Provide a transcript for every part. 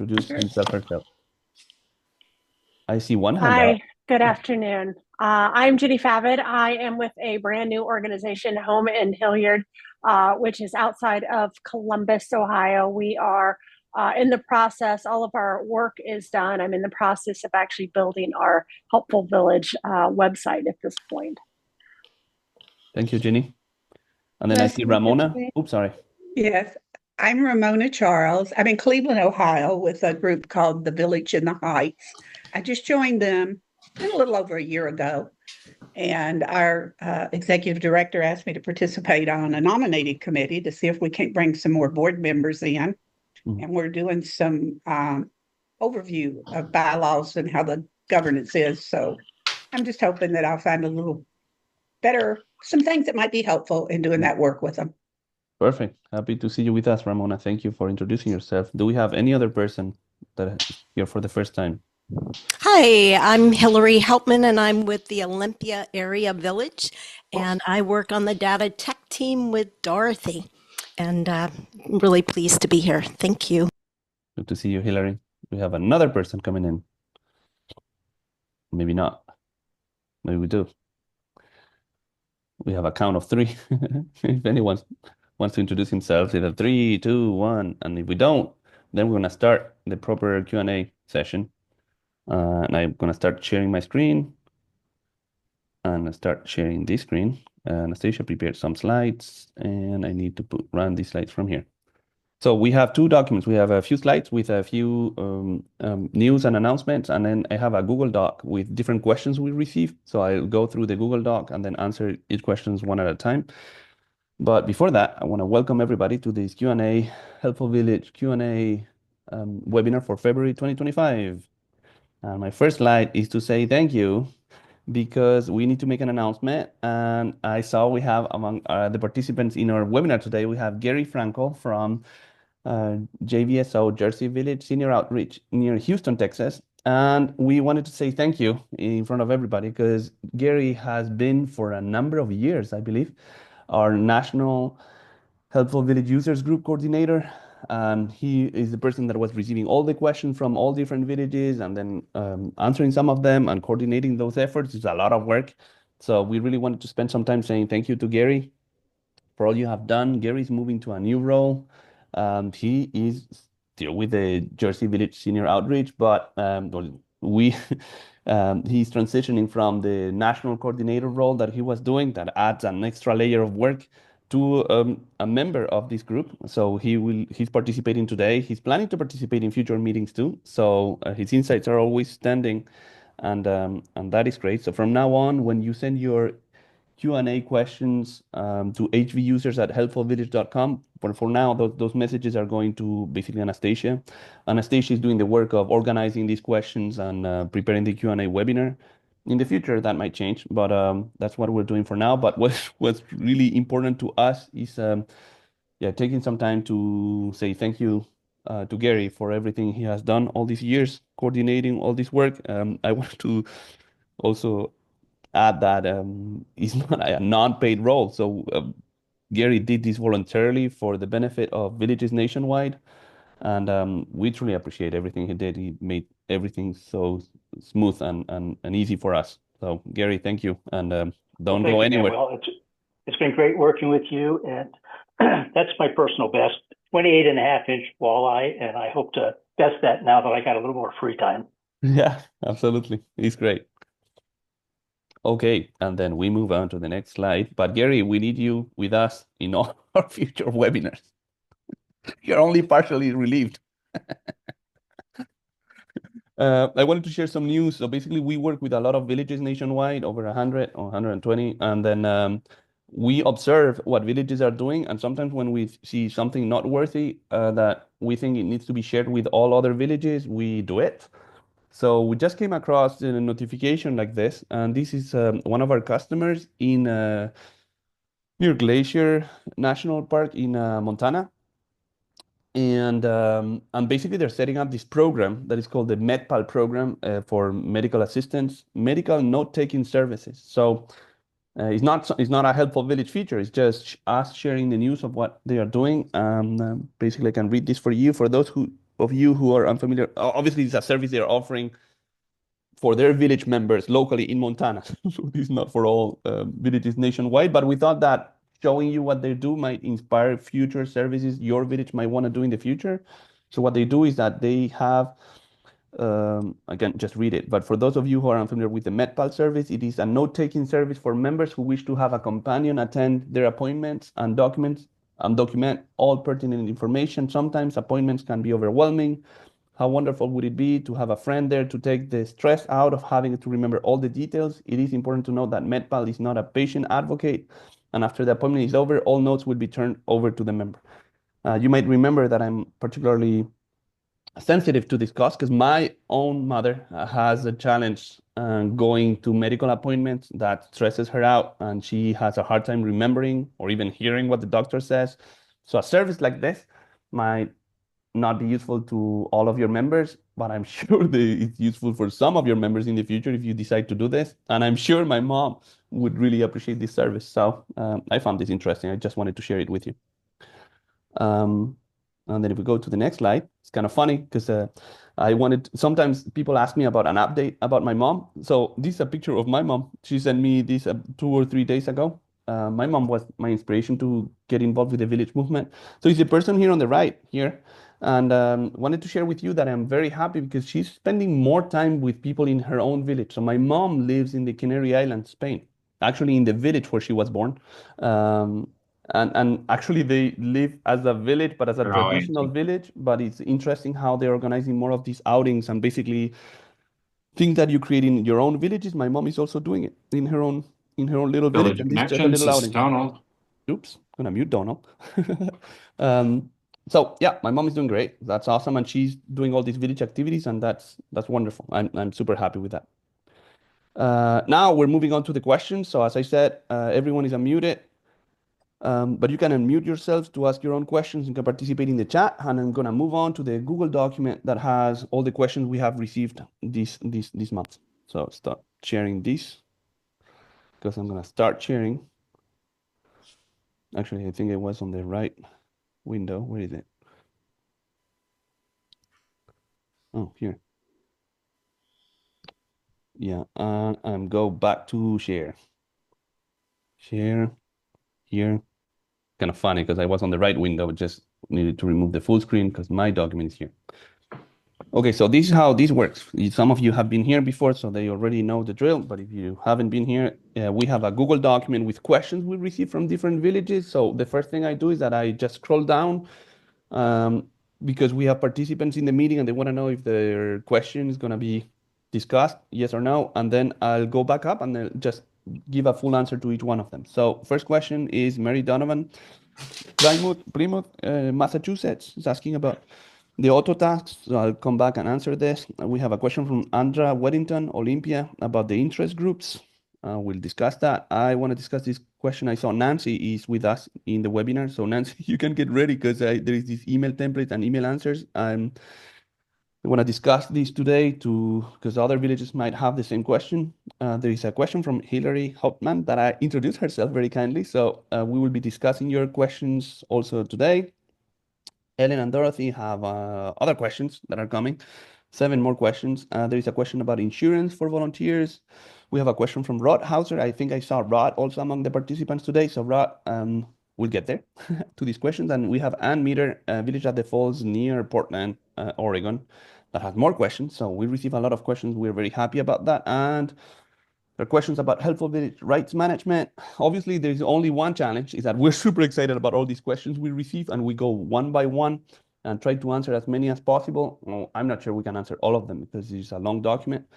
introduce himself or herself. I see one hand up. Hi, good afternoon. I'm Ginny Favit. I am with a brand new organization, Home in Hilliard, which is outside of Columbus, Ohio. We are in the process, all of our work is done. I'm in the process of actually building our Helpful Village website at this point. Thank you, Ginny. And then I Nice see to meet you Ramona. today. Oops, sorry. Yes, I'm Ramona Charles. I'm in Cleveland, Ohio, with a group called the Village in the Heights. I just joined them a little over a year ago, and our executive director asked me to participate on a nominating committee to see if we can't bring some more board members in. Mhm. And we're doing some overview of bylaws and how the governance is. So I'm just hoping that I'll find a little better, some things that might be helpful in doing that work with them. Perfect. Happy to see you with us, Ramona. Thank you for introducing yourself. Do we have any other person that is here for the first time? Hi, I'm Hillary Helpman, and I'm with the Olympia Area Village, and I work on the data tech team with Dorothy. And really pleased to be here. Thank you. Good to see you, Hillary. We have another person coming in. Maybe not. Maybe we do. We have a count of three. If anyone wants to introduce himself, either 3, 2, 1. And if we don't, then we're going to start the proper Q&A session. And I'm going to start sharing my screen. And start sharing this screen. Anastasia prepared some slides, and I need to run these slides from here. So we have two documents. We have a few slides with a few news and announcements, and then I have a Google Doc with different questions we received. So I'll go through the Google Doc and then answer each questions one at a time. But before that, I want to welcome everybody to this Q&A, Helpful Village Q&A webinar for February 2025. And my first slide is to say thank you, because we need to make an announcement. And I saw we have among the participants in our webinar today, we have Gary Frankel from JVSO, Jersey Village Senior Outreach near Houston, Texas. And we wanted to say thank you in front of everybody, because Gary has been for a number of years, I believe, our national Helpful Village Users Group coordinator. And he is the person that was receiving all the questions from all different villages and then answering some of them and coordinating those efforts. It's a lot of work. So we really wanted to spend some time saying thank you to Gary for all you have done. Gary's moving to a new role. He is still with the Jersey Village Senior Outreach, but he's transitioning from the national coordinator role that he was doing, that adds an extra layer of work, to a member of this group. So he's participating today. He's planning to participate in future meetings too. So his insights are always standing, and that is great. So from now on, when you send your Q&A questions to hvusers@helpfulvillage.com. For now, those messages are going to basically Anastasia. Anastasia is doing the work of organizing these questions and preparing the Q&A webinar. In the future, that might change, but that's what we're doing for now. But what's really important to us is taking some time to say thank you to Gary for everything he has done all these years, coordinating all this work. I want to also add that it's not a non-paid role. So Gary did this voluntarily for the benefit of villages nationwide. And we truly appreciate everything he did. He made everything so smooth and easy for us. So Gary, thank you. And don't go anywhere. Well, it's been great working with you. And that's my personal best, 28.5-inch walleye. And I hope to best that now that I got a little more free time. Yeah, absolutely. It's great. Okay, and then we move on to the next slide. But Gary, we need you with us in all our future webinars. You're only partially relieved. I wanted to share some news. So basically, we work with a lot of villages nationwide, over 100 or 120, and then we observe what villages are doing. And sometimes when we see something not worthy that we think it needs to be shared with all other villages, we do it. So we just came across a notification like this, and this is one of our customers in near Glacier National Park in Montana. And basically they're setting up this program that is called the MedPal program for medical assistance, medical note-taking services. So it's not a Helpful Village feature. It's just us sharing the news of what they are doing. Basically, I can read this for you. For those who of you who are unfamiliar, obviously it's a service they're offering for their village members locally in Montana. So this is not for all villages nationwide, but we thought that showing you what they do might inspire future services your village might want to do in the future. So what they do is that they have, again, just read it. But for those of you who are unfamiliar with the MedPal service, it is a note-taking service for members who wish to have a companion attend their appointments and document all pertinent information. Sometimes appointments can be overwhelming. How wonderful would it be to have a friend there to take the stress out of having to remember all the details? It is important to note that MedPal is not a patient advocate, and after the appointment is over, all notes will be turned over to the member. You might remember that I'm particularly sensitive to this cost because my own mother has a challenge going to medical appointments that stresses her out, and she has a hard time remembering or even hearing what the doctor says. So a service like this might not be useful to all of your members, but I'm sure that it's useful for some of your members in the future if you decide to do this. And I'm sure my mom would really appreciate this service. So I found this interesting. I just wanted to share it with you. And then if we go to the next slide, it's kind of funny because sometimes people ask me about an update about my mom. So this is a picture of my mom. She sent me this 2 or 3 days ago. My mom was my inspiration to get involved with the village movement. So it's the person here on the right here. And wanted to share with you that I'm very happy because she's spending more time with people in her own village. So my mom lives in the Canary Islands, Spain, actually in the village where she was born. Um, and actually they live as a village, but as a traditional village. But it's interesting how they're organizing more of these outings and basically things that you create in your own villages. My mom is also doing it in her own little village, and this is just a little outing. Donald. Oops, gonna mute Donald. um, so yeah, my mom is doing great. That's awesome, and she's doing all these village activities, and that's wonderful. I'm super happy with that. Now we're moving on to the questions. So as I said, everyone is unmuted. But you can unmute yourselves to ask your own questions and can participate in the chat. And I'm going to move on to the Google document that has all the questions we have received this month. So start sharing this because I'm going to start sharing. Actually, I think it was on the right window. Where is it? Oh, here. Yeah, and go back to share. Share here. Kind of funny because I was on the right window, just needed to remove the full screen because my document is here. Okay, so this is how this works. Some of you have been here before, so they already know the drill. But if you haven't been here, we have a Google document with questions we receive from different villages. So the first thing I do is that I just scroll down because we have participants in the meeting and they want to know if their question is going to be discussed, yes or no. And then I'll go back up and then just give a full answer to each one of them. So first question is Mary Donovan, Plymouth, Massachusetts, is asking about the auto tasks. So I'll come back and answer this. We have a question from Andra Weddington, Olympia, about the interest groups. We'll discuss that. I want to discuss this question. I saw Nancy is with us in the webinar. So Nancy, you can get ready because there is this email template and email answers. I want to discuss this today because other villages might have the same question. There is a question from Hillary Hauptmann that I introduced herself very kindly. So we will be discussing your questions also today. Ellen and Dorothy have other questions that are coming. 7 more questions. There is a question about insurance for volunteers. We have a question from Rod Hauser. I think I saw Rod also among the participants today. So Rod, we'll get there to these questions. And we have Ann Meter, Village at the Falls near Portland, Oregon, that has more questions. So we receive a lot of questions. We're very happy about that. And there are questions about helpful village rights management. Obviously, there's only one challenge, is that we're super excited about all these questions we receive, and we go one by one and try to answer as many as possible. Well, I'm not sure we can answer all of them because it's a long document.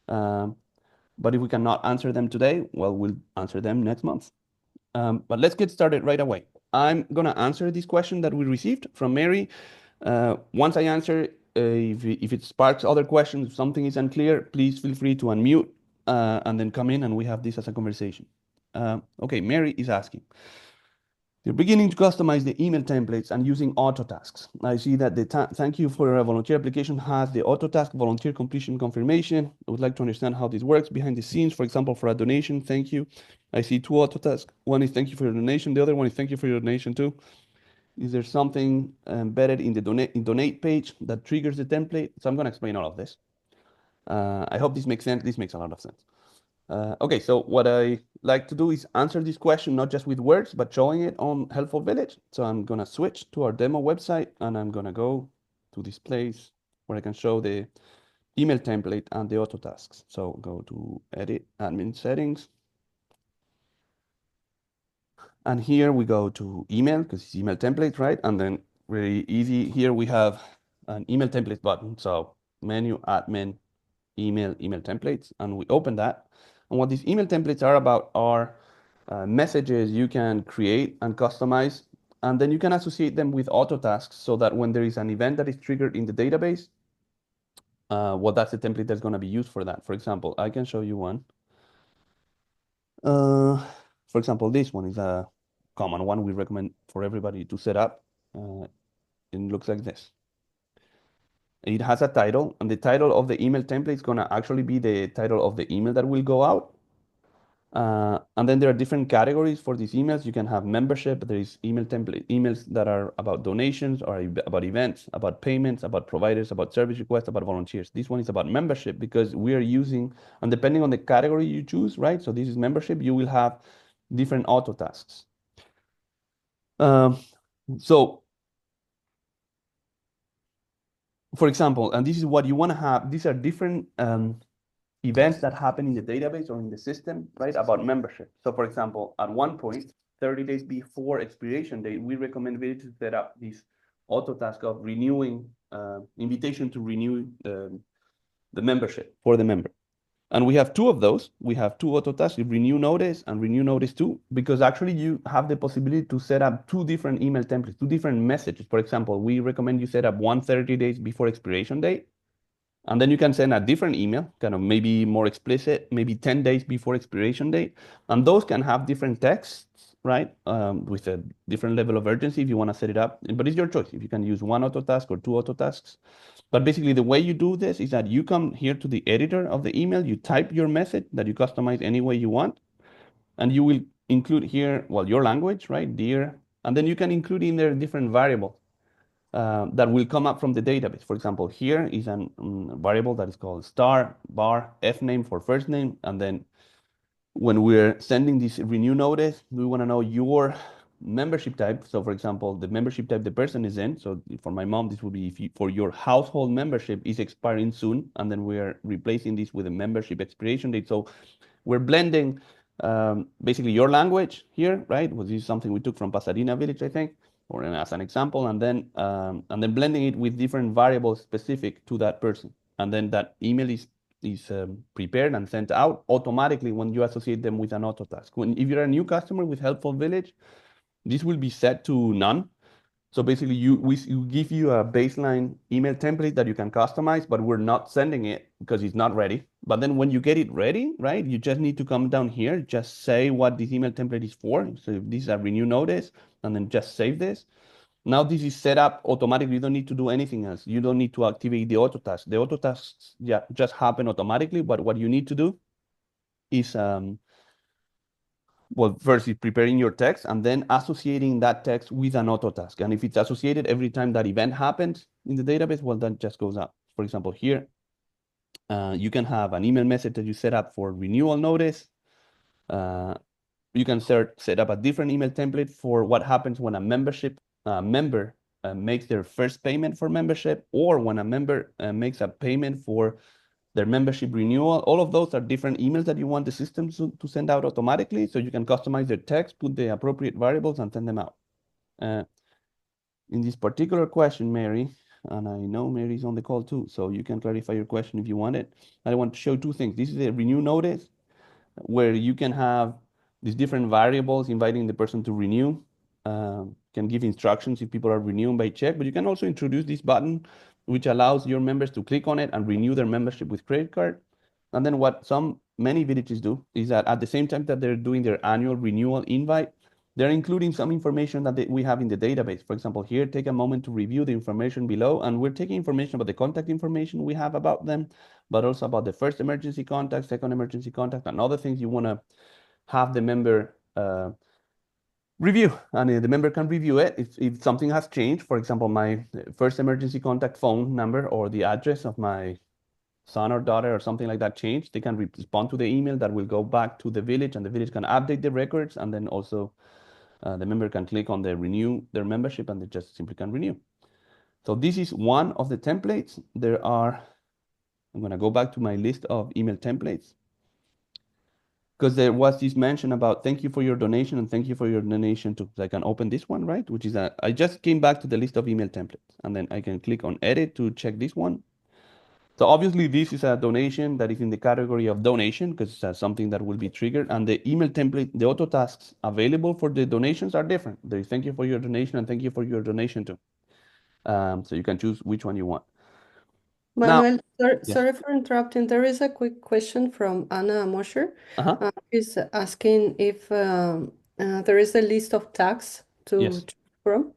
But if we cannot answer them today, well, we'll answer them next month. But let's get started right away. I'm going to answer this question that we received from Mary. Once I answer, if it sparks other questions, if something is unclear, please feel free to unmute and then come in and we have this as a conversation. Okay, Mary is asking, they're beginning to customize the email templates and using auto tasks. I see that the thank you for a volunteer application has the auto task volunteer completion confirmation. I would like to understand how this works behind the scenes. For example, for a donation, thank you. I see 2 auto tasks. One is thank you for your donation. The other one is thank you for your donation too. Is there something embedded in the donate page that triggers the template? So I'm going to explain all of this. I hope this makes sense. This makes a lot of sense. Okay, so what I like to do is answer this question not just with words, but showing it on Helpful Village. So I'm going to switch to our demo website, and I'm going to go to this place where I can show the email template and the auto tasks. So go to Edit, Admin Settings. And here we go to email, because it's email template, right? And then very easy, here we have an email template button. So menu, admin, email templates, and we open that. And what these email templates are about are messages you can create and customize, and then you can associate them with auto tasks so that when there is an event that is triggered in the database, well, that's the template that's going to be used for that. For example, I can show you one. For example, this one is a common one we recommend for everybody to set up. It looks like this. It has a title, and the title of the email template is going to actually be the title of the email that will go out. And then there are different categories for these emails. You can have membership. There is email template, emails that are about donations or about events, about payments, about providers, about service requests, about volunteers. This one is about membership because we are using, and depending on the category you choose, right? So this is membership, you will have different auto tasks. So for example, and this is what you want to have, these are different events that happen in the database or in the system, right, about membership. So for example, at one point, 30 days before expiration date, we recommend really to set up this auto task of renewing, invitation to renew the membership for the member. And we have two of those. We have two auto tasks, renew notice and renew notice too, because actually you have the possibility to set up two different email templates, two different messages. For example, we recommend you set up 130 days before expiration date. And then you can send a different email, kind of maybe more explicit, maybe 10 days before expiration date. And those can have different texts, right? With a different level of urgency if you want to set it up. But it's your choice if you can use one auto task or two auto tasks. But basically, the way you do this is that you come here to the editor of the email, you type your message that you customize any way you want, and you will include here, well, your language, right? Dear. And then you can include in there different variables that will come up from the database. For example, here is a variable that is called star bar f name for first name. And then when we're sending this renew notice, we want to know your membership type. So for example, the membership type the person is in. So for my mom, this would be if you, for your household membership is expiring soon. And then we're replacing this with a membership expiration date. So we're blending basically your language here, right? Which is something we took from Pasadena Village, I think, or as an example, and then blending it with different variables specific to that person. And then that email is prepared and sent out automatically when you associate them with an auto task. If you're a new customer with Helpful Village, this will be set to none. So basically, we give you a baseline email template that you can customize, but we're not sending it because it's not ready. But then when you get it ready, right, you just need to come down here, just say what this email template is for. So if this is a renew notice, and then just save this. Now this is set up automatically. You don't need to do anything else. You don't need to activate the auto task. The auto tasks just happen automatically. But what you need to do is well, first is preparing your text and then associating that text with an auto task. And if it's associated every time that event happens in the database, well, that just goes up. For example, here, you can have an email message that you set up for renewal notice. You can set up a different email template for what happens when a member makes their first payment for membership, or when a member makes a payment for their membership renewal. All of those are different emails that you want the system to send out automatically. So you can customize their text, put the appropriate variables, and send them out. In this particular question, Mary, and I know Mary's on the call too, so you can clarify your question if you want it. I want to show two things. This is a renew notice where you can have these different variables inviting the person to renew. Can give instructions if people are renewing by check, but you can also introduce this button which allows your members to click on it and renew their membership with credit card. And then what many villages do is that at the same time that they're doing their annual renewal invite, they're including some information that we have in the database. For example, here, take a moment to review the information below, and we're taking information about the contact information we have about them, but also about the first emergency contact, second emergency contact, and other things you want to have the member review, and the member can review it if something has changed. For example, my first emergency contact phone number or the address of my son or daughter or something like that changed, they can respond to the email that will go back to the village, and the village can update the records, and then also the member can click on the renew their membership, and they just simply can renew. So this is one of the templates. I'm going to go back to my list of email templates, because there was this mention about thank you for your donation and thank you for your donation to. So I can open this one, right? Which is I just came back to the list of email templates, and then I can click on edit to check this one. So obviously this is a donation that is in the category of donation because it's something that will be triggered, and the email template, the auto tasks available for the donations are different. There is thank you for your donation and thank you for your donation too. So you can choose which one you want. Now, Manuel, yes. sorry for interrupting. There is a quick question from Anna Mosher. Uh-huh. She's asking if there is a list of tags to Yes. choose from.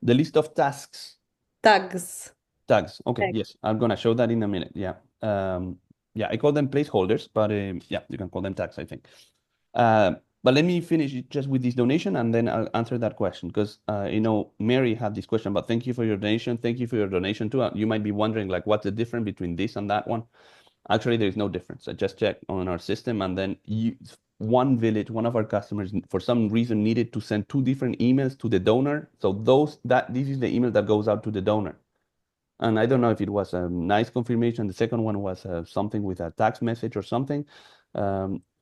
The list of tasks. Tags. Tags. Okay. Tags. Yes. I'm gonna show that in a minute. Yeah. Yeah, I call them placeholders, but yeah, you can call them tags, I think. But let me finish just with this donation, and then I'll answer that question because Mary had this question about thank you for your donation, thank you for your donation too. You might be wondering like what's the difference between this and that one. Actually, there is no difference. I just checked on our system, and then one village, one of our customers, for some reason, needed to send two different emails to the donor. So this is the email that goes out to the donor. And I don't know if it was a nice confirmation. The second one was something with a tax message or something.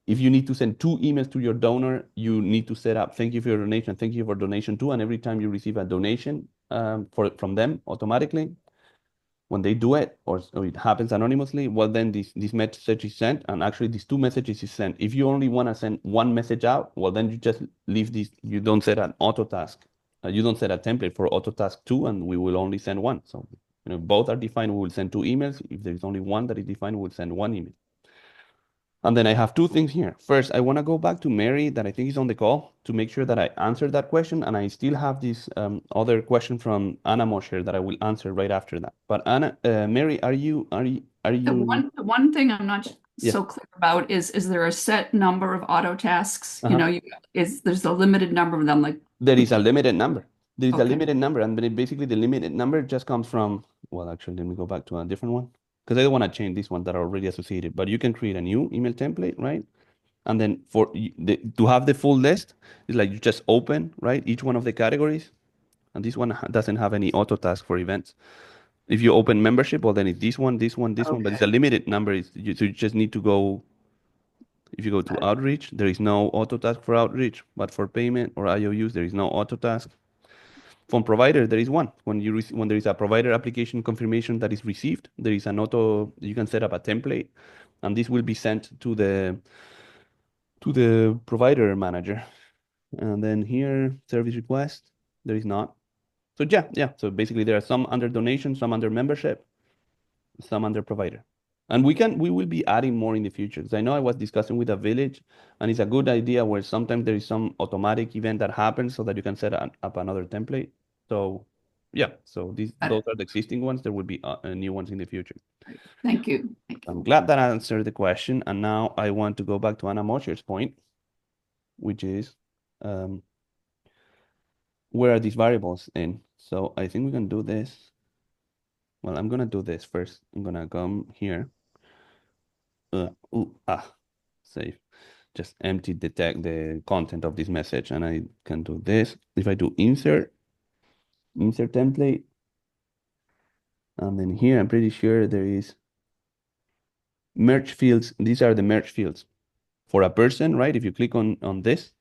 If you need to send two emails to your donor, you need to set up thank you for your donation, thank you for donation too. And every time you receive a donation from them automatically, when they do it or it happens anonymously, well, then this message is sent, and actually these two messages is sent. If you only want to send one message out, well, then you just leave this. You don't set an auto task. You don't set a template for auto task two, and we will only send one. So both are defined. We will send two emails. If there is only one that is defined, we will send one email. And then I have two things here. First, I want to go back to Mary that I think is on the call to make sure that I answered that question. And I still have this other question from Anna Mosher that I will answer right after that. But Mary, are you? The one thing I'm not Yes. so clear about is there a set number of auto tasks? Uh-huh. There's a limited number of them, like There is a limited number. There is a Okay. limited number, and basically the limited number just comes from, well, actually, let me go back to a different one because I don't want to change this one that are already associated. But you can create a new email template, right? And then to have the full list, it's like you just open, right, each one of the categories. And this one doesn't have any auto task for events. If you open membership, well, then it's this one, this one, this one, but it's a limited number. So you just need to go. If you go to outreach, there is no auto task for outreach, but for payment or IOUs, there is no auto task. From provider, there is one. When there is a provider application confirmation that is received, there is an auto. You can set up a template, and this will be sent to the provider manager. And then here, service request, there is not. So yeah. So basically, there are some under donation, some under membership, some under provider. And we will be adding more in the future. Because I know I was discussing with a village, and it's a good idea where sometimes there is some automatic event that happens so that you can set up another template. So yeah, so those are the existing ones. There will be new ones in the future. Thank you. I'm glad that I answered the question. And now I want to go back to Anna Mosher's point, which is where are these variables in? So I think we can do this. Well, I'm gonna do this first. I'm gonna come here. Save. Just empty the content of this message, and I can do this. If I do insert template, and then here I'm pretty sure there is merge fields. These are the merge fields for a person, right? If you click on this,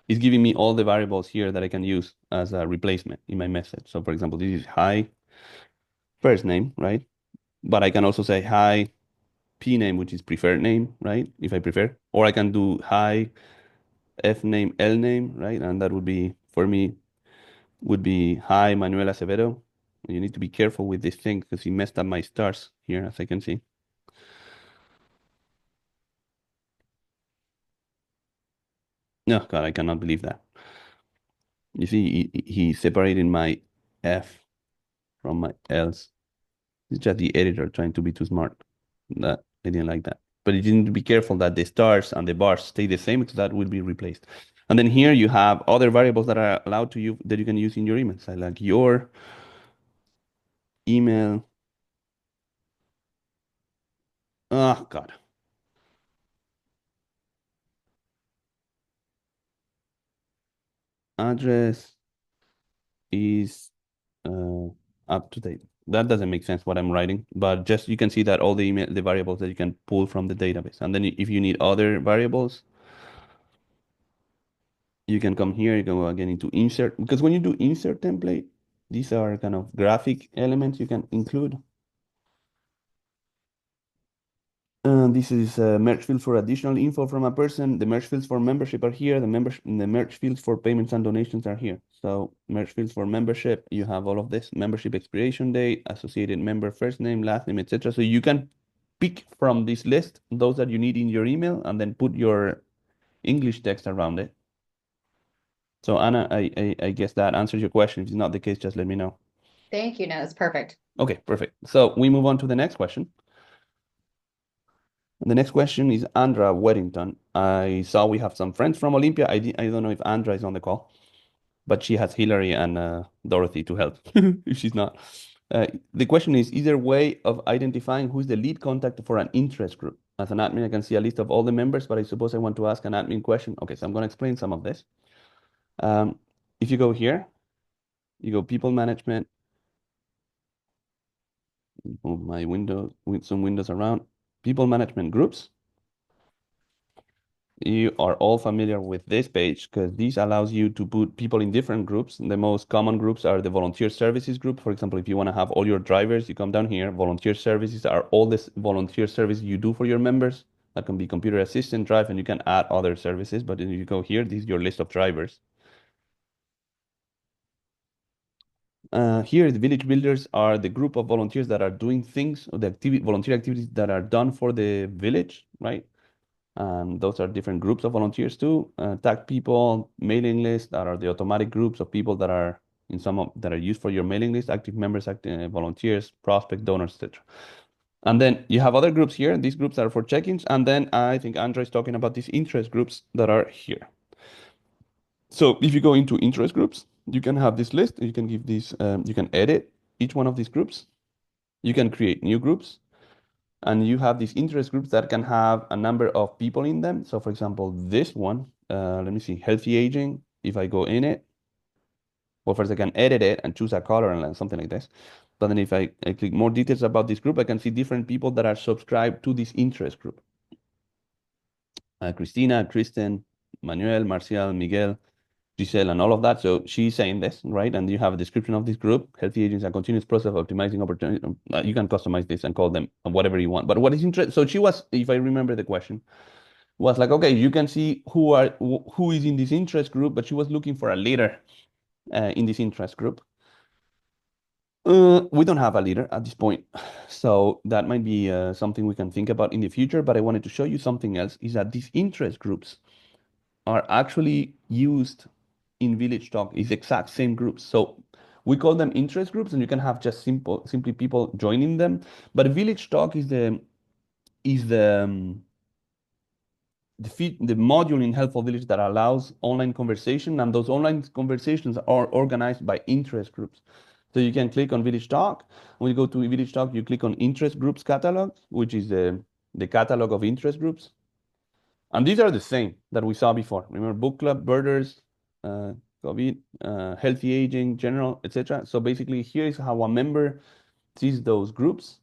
it's giving me all the variables here that I can use as a replacement in my message. So for example, this is hi first name, right? But I can also say hi P name, which is preferred name, right? If I prefer, or I can do hi F name, L name, right? And that would be, for me, would be hi Manuel Acevedo. You need to be careful with this thing because he messed up my stars here, as I can see. No, God, I cannot believe that. You see, he separated my F from my L's. It's just the editor trying to be too smart. That I didn't like that. But you need to be careful that the stars and the bars stay the same because that will be replaced. And then here you have other variables that are allowed to you that you can use in your email. So like your email. Oh God. Address is up to date. That doesn't make sense what I'm writing, but just you can see that all the variables that you can pull from the database. And then if you need other variables, you can come here, you can go again into insert, because when you do insert template, these are kind of graphic elements you can include. This is merge fields for additional info from a person. The merge fields for membership are here. The merge fields for payments and donations are here. So merge fields for membership, you have all of this: membership expiration date, associated member first name, last name, etc. So you can pick from this list those that you need in your email and then put your English text around it. So Anna, I guess that answers your question. If it's not the case, just let me know. Thank you. No, it's perfect. Okay, perfect. So we move on to the next question. The next question is Andra Weddington. I saw we have some friends from Olympia. I don't know if Andra is on the call, but she has Hillary and Dorothy to help if she's not. The question is there a way of identifying who's the lead contact for an interest group? As an admin, I can see a list of all the members, but I suppose I want to ask an admin question. Okay, so I'm going to explain some of this. If you go here, you go people management, move my windows with some windows around, people management groups. You are all familiar with this page because this allows you to put people in different groups. The most common groups are the volunteer services group. For example, if you want to have all your drivers, you come down here. Volunteer services are all this volunteer service you do for your members. That can be computer assistant, drive, and you can add other services. But if you go here, this is your list of drivers. Here, the village builders are the group of volunteers that are doing things, or the volunteer activities that are done for the village, right? Those are different groups of volunteers too. Tag people, mailing list that are the automatic groups of people that are that are used for your mailing list, active members, active volunteers, prospect donors, etc. And then you have other groups here. These groups are for check-ins. And then I think Andrea is talking about these interest groups that are here. So if you go into interest groups, you can have this list. You can give these, you can edit each one of these groups. You can create new groups. And you have these interest groups that can have a number of people in them. So for example, this one, let me see, healthy aging. If I go in it, well, first I can edit it and choose a color and something like this. But then if I click more details about this group, I can see different people that are subscribed to this interest group. Christina, Kristen, Manuel, Marcial, Miguel, Giselle, and all of that. So she's saying this, right? And you have a description of this group. Healthy aging is a continuous process of optimizing opportunity. You can customize this and call them whatever you want. But what is interesting, so she was, if I remember the question, was like, okay, you can see who is in this interest group, but she was looking for a leader in this interest group. We don't have a leader at this point, so that might be something we can think about in the future. But I wanted to show you something else: is that these interest groups are actually used in Village Talk. Is exact same groups. So we call them interest groups, and you can have just simply people joining them. But Village Talk is the module in Helpful Village that allows online conversation, and those online conversations are organized by interest groups. So you can click on Village Talk. When you go to Village Talk, you click on Interest Groups Catalog, which is the catalog of interest groups. And these are the same that we saw before. Remember, book club, birders, COVID, healthy aging, general, etc. So basically, here is how a member sees those groups.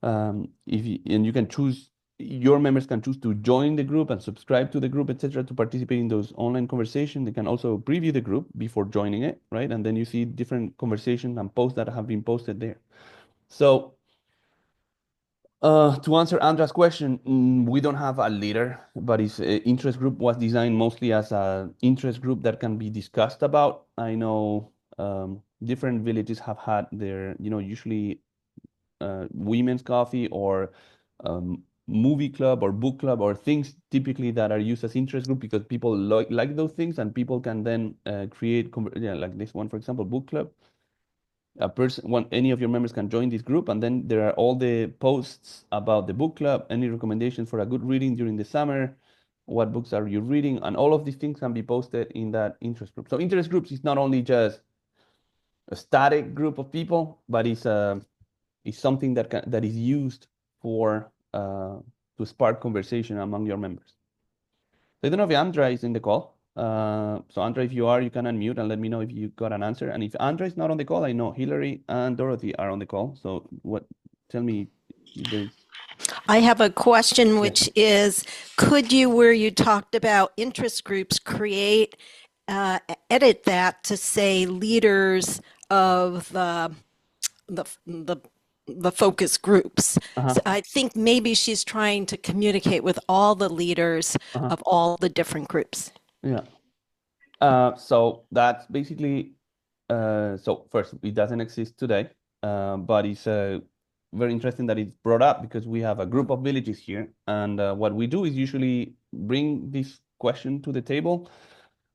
And you can choose, your members can choose to join the group and subscribe to the group, etc., to participate in those online conversations. They can also preview the group before joining it, right? And then you see different conversations and posts that have been posted there. So to answer Andra's question, we don't have a leader, but its interest group was designed mostly as an interest group that can be discussed about. I know different villages have had their, usually women's coffee or movie club or book club or things typically that are used as interest group because people like those things, and people can then create, like this one, for example, book club. Any of your members can join this group, and then there are all the posts about the book club, any recommendations for a good reading during the summer, what books are you reading, and all of these things can be posted in that interest group. So interest groups is not only just a static group of people, but it's something that is used for to spark conversation among your members. So I don't know if Andra is in the call. So Andra, if you are, you can unmute and let me know if you got an answer. And if Andra is not on the call, I know Hillary and Dorothy are on the call. So tell me if there's. I have a question, which is, could you, where you talked about interest groups, edit that to say leaders of the focus groups? So I think maybe she's trying to communicate with all the leaders of all the different groups. Yeah. So that's basically, so first, it doesn't exist today, but it's very interesting that it's brought up because we have a group of villages here. And what we do is usually bring this question to the table.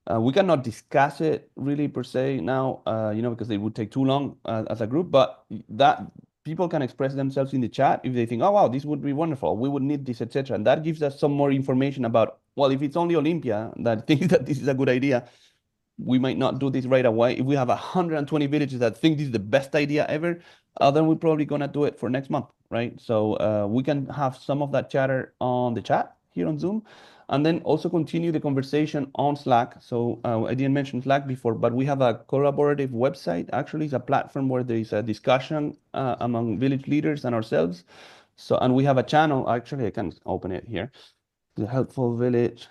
We cannot discuss it really per se now, because it would take too long as a group, but that people can express themselves in the chat if they think, oh, wow, this would be wonderful. We would need this, etc. And that gives us some more information about, well, if it's only Olympia that thinks that this is a good idea, we might not do this right away. If we have 120 villages that think this is the best idea ever, then we're probably going to do it for next month, right? So we can have some of that chatter on the chat here on Zoom, and then also continue the conversation on Slack. So I didn't mention Slack before, but we have a collaborative website. Actually, it's a platform where there is a discussion among village leaders and ourselves. So, and we have a channel. Actually, I can open it here. The Helpful Village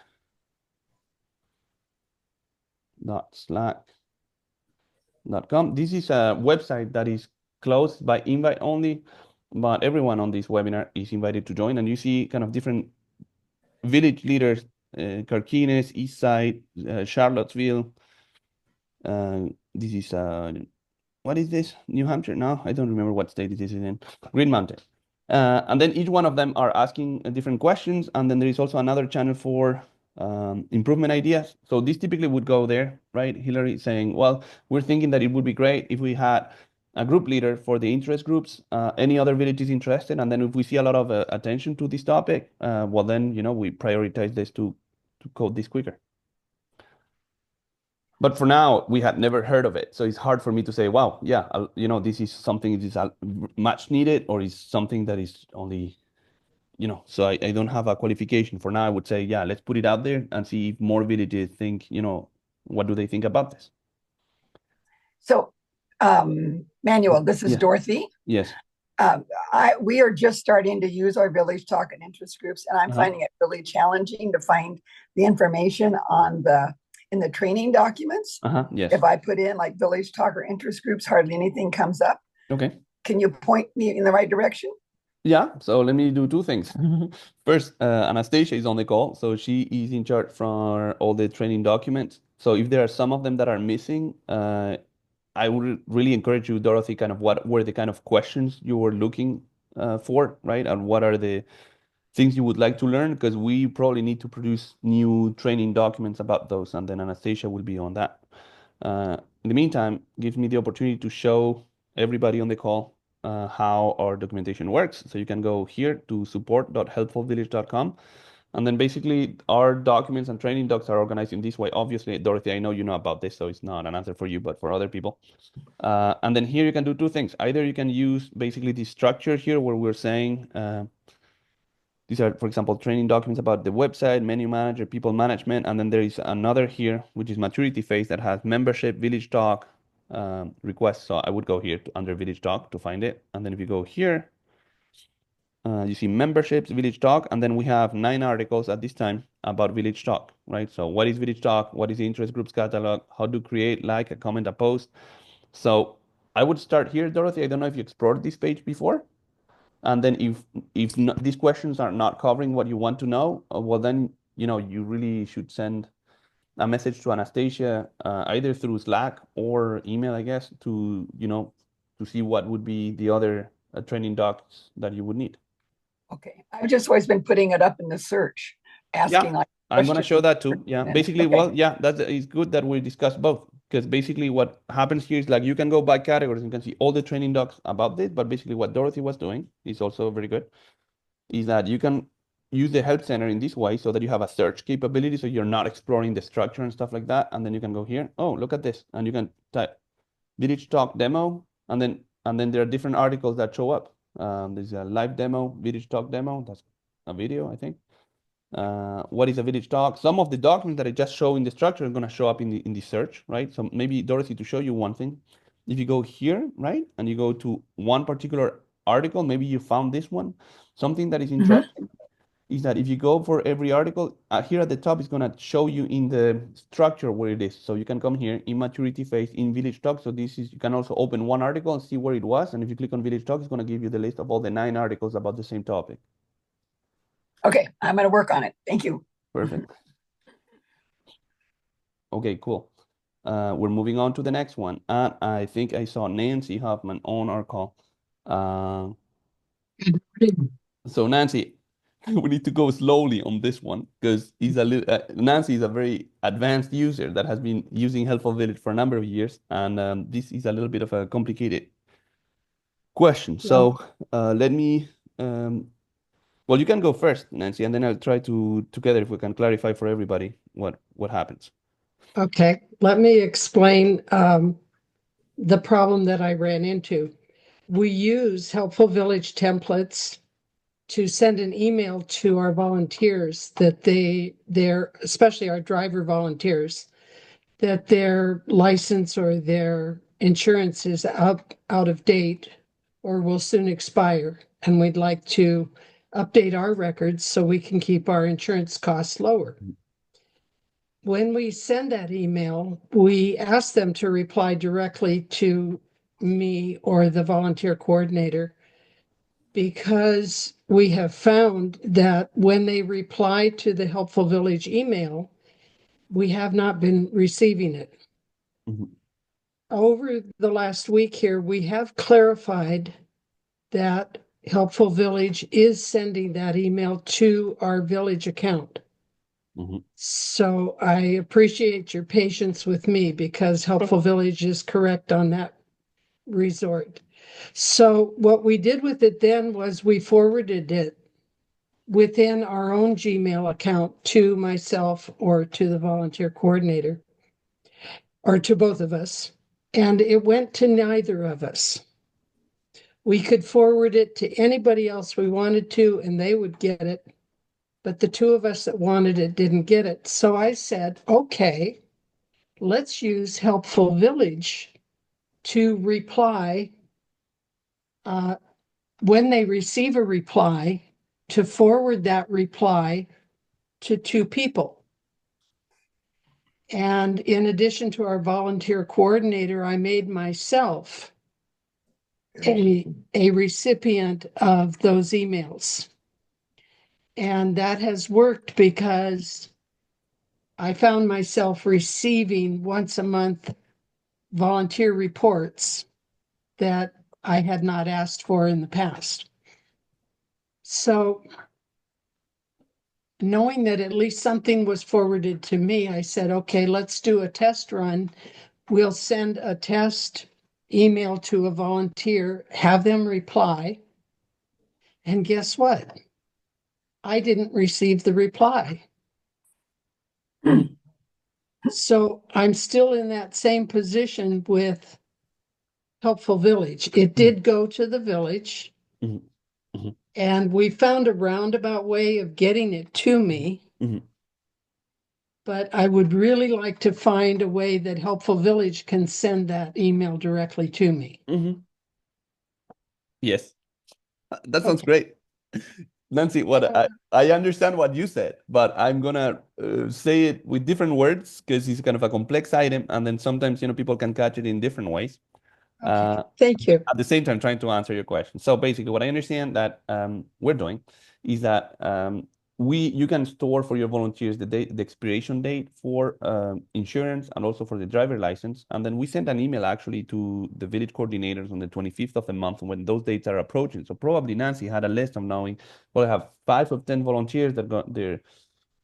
slack.com. This is a website that is closed by invite only, but everyone on this webinar is invited to join. And you see kind of different village leaders, Carquines, Eastside, Charlottesville. This is, what is this? New Hampshire? No, I don't remember what state this is in. Green Mountain. And then each one of them are asking different questions. And then there is also another channel for improvement ideas. So this typically would go there, right? Hillary saying, well, we're thinking that it would be great if we had a group leader for the interest groups, any other villages interested. And then if we see a lot of attention to this topic, well, then, we prioritize this to code this quicker. But for now, we had never heard of it. So it's hard for me to say, wow, yeah, this is something that is much needed, or is something that is only, so I don't have a qualification. For now, I would say, yeah, let's put it out there and see if more villages think, what do they think about this? So, Manuel, this is Dorothy. Yes. We are just starting to use our Village Talk and interest groups, and I'm finding it really challenging to find the information in the training documents. Yes. If I put in like Village Talk or interest groups, hardly anything comes up. Okay. Can you point me in the right direction? Yeah, so let me do two things. First, Anastasia is on the call, so she is in charge for all the training documents. So if there are some of them that are missing, I would really encourage you, Dorothy, kind of what were the kind of questions you were looking for, right? And what are the things you would like to learn? Because we probably need to produce new training documents about those, and then Anastasia will be on that. In the meantime, gives me the opportunity to show everybody on the call how our documentation works. So you can go here to support.helpfulvillage.com. And then basically our documents and training docs are organized in this way. Obviously, Dorothy, I know you know about this, so it's not an answer for you, but for other people. And then here you can do two things. Either you can use basically the structure here where we're saying, these are, for example, training documents about the website, menu manager, people management. And then there is another here, which is maturity phase, that has membership, village talk, requests. So I would go here under village talk to find it. And then if you go here, you see memberships, village talk, and then we have 9 articles at this time about village talk, right? So what is village talk? What is the interest groups catalog? How to create, like, a comment, a post. So I would start here, Dorothy. I don't know if you explored this page before. And then if not, these questions are not covering what you want to know, well, then, you really should send a message to Anastasia, either through Slack or email, I guess, to see what would be the other training docs that you would need. Okay. I've just always been putting it up in the search, asking like I'm going to show that too. Yeah. Basically, okay. well, yeah, that is good that we discuss both, because basically what happens here is like you can go by categories and you can see all the training docs about this. But basically what Dorothy was doing is also very good, is that you can use the help center in this way so that you have a search capability, so you're not exploring the structure and stuff like that. And then you can go here. Oh, look at this, and you can type Village Talk demo, and then there are different articles that show up. There's a live demo, Village Talk demo. That's a video, I think. What is a village talk? Some of the documents that I just show in the structure are going to show up in the search, right? So maybe, Dorothy, to show you one thing, if you go here, right, and you go to one particular article, maybe you found this one. Something that is interesting is that if you go for every article, here at the top, it's going to show you in the structure where it is. So you can come here, immaturity phase in Village Talk. So this is, you can also open one article and see where it was. And if you click on Village Talk, it's going to give you the list of all the 9 articles about the same topic. Okay, I'm going to work on it. Thank you. Perfect. Okay, cool. We're moving on to the next one. And I think I saw Nancy Hoffman on our call. So Nancy, we need to go slowly on this one because Nancy is a very advanced user that has been using Helpful Village for a number of years, and this is a little bit of a complicated question. So let me. Well, you can go first, Nancy, and then I'll try to together if we can clarify for everybody what happens. Okay, let me explain the problem that I ran into. We use Helpful Village templates to send an email to our volunteers that they're especially our driver volunteers, that their license or their insurance is out of date or will soon expire, and we'd like to update our records so we can keep our insurance costs lower. When we send that email, we ask them to reply directly to me or the volunteer coordinator, because we have found that when they reply to the Helpful Village email, we have not been receiving it. Mm-hmm. Over the last week here, we have clarified that Helpful Village is sending that email to our village account. Mm-hmm. So I appreciate your patience with me because Helpful Village is correct on that resort. So what we did with it then was we forwarded it within our own Gmail account to myself or to the volunteer coordinator or to both of us. And it went to neither of us. We could forward it to anybody else we wanted to, and they would get it. But the two of us that wanted it didn't get it. So I said, okay, let's use Helpful Village to reply when they receive a reply, to forward that reply to 2 people. And in addition to our volunteer coordinator, I made myself a recipient of those emails. And that has worked because I found myself receiving once a month volunteer reports that I had not asked for in the past. So knowing that at least something was forwarded to me, I said, okay, let's do a test run. We'll send a test email to a volunteer, have them reply. And guess what? I didn't receive the reply. So I'm still in that same position with Helpful Village. It did go to the village. Mm-hmm. Mm-hmm. And we found a roundabout way of getting it to me. Mm-hmm. But I would really like to find a way that Helpful Village can send that email directly to me. Mm-hmm. Yes, that sounds great. Nancy, I understand what you said, but I'm gonna say it with different words because it's kind of a complex item, and then sometimes people can catch it in different ways. Thank you. At the same time, trying to answer your question. So basically, what I understand that we're doing is that you can store for your volunteers the expiration date for insurance and also for the driver license, and then we send an email actually to the village coordinators on the 25th of the month when those dates are approaching. So probably Nancy had a list of knowing, well, I have 5 of 10 volunteers that got their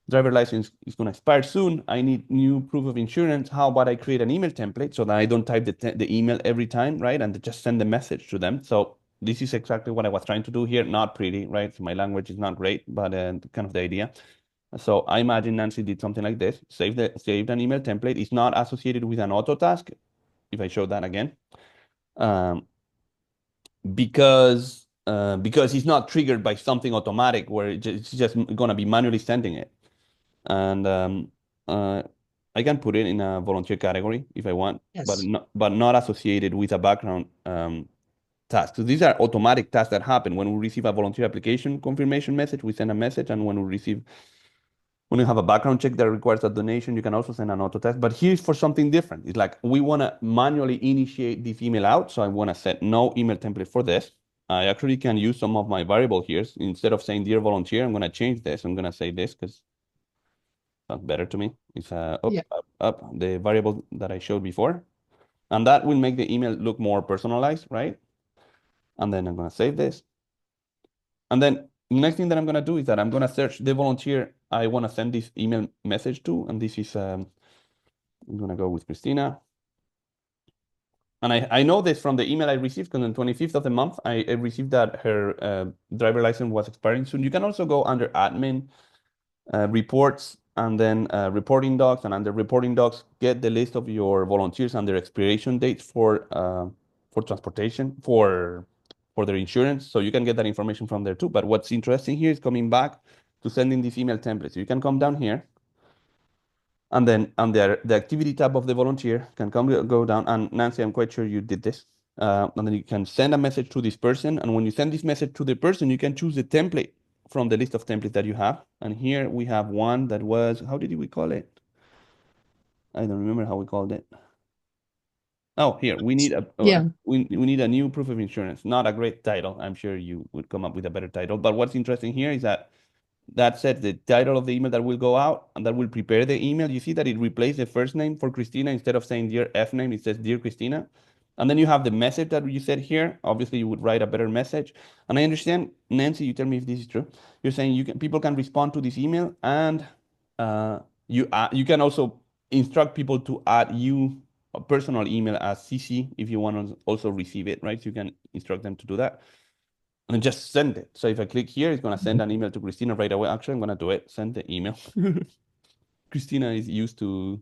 driver license is going to expire soon. I need new proof of insurance. How about I create an email template so that I don't type the email every time, right? And just send the message to them. So this is exactly what I was trying to do here. Not pretty, right? So my language is not great, but kind of the idea. So I imagine Nancy did something like this, saved an email template. It's not associated with an auto task. If I show that again, um, because it's not triggered by something automatic where it's just going to be manually sending it. And I can put it in a volunteer category if I want, but Yes. not associated with a background task. So these are automatic tasks that happen when we receive a volunteer application confirmation message. We send a message, and when you have a background check that requires a donation, you can also send an auto test. But here's for something different. It's like we want to manually initiate this email out. So I want to set no email template for this. I actually can use some of my variable here. Instead of saying dear volunteer, I'm going to change this. I'm going to say this because sounds better to me. It's Yeah. up, the variable that I showed before. And that will make the email look more personalized, right? And then I'm going to save this. And then next thing that I'm going to do is that I'm going to search the volunteer I want to send this email message to. And this is, I'm going to go with Christina. And I know this from the email I received because on the 25th of the month, I received that her driver license was expiring soon. You can also go under admin, reports, and then reporting docs. And under reporting docs, get the list of your volunteers and their expiration dates for transportation, for their insurance. So you can get that information from there too. But what's interesting here is coming back to sending this email template. So you can come down here, and then under the activity tab of the volunteer can go down. And Nancy, I'm quite sure you did this. And then you can send a message to this person. And when you send this message to the person, you can choose the template from the list of templates that you have. And here we have one that was, how did we call it? I don't remember how we called it. Oh, here we need Yeah. we need a new proof of insurance. Not a great title. I'm sure you would come up with a better title. But what's interesting here is that sets the title of the email that will go out, and that will prepare the email. You see that it replaced the first name for Christina. Instead of saying dear F name, it says dear Christina. And then you have the message that you said here. Obviously, you would write a better message. And I understand, Nancy, you tell me if this is true. You're saying people can respond to this email, and you can also instruct people to add you a personal email as CC if you want to also receive it, right? So you can instruct them to do that and just send it. So if I click here, it's going to send an email to Christina right away. Actually, I'm going to do it. Send the email. Christina is used to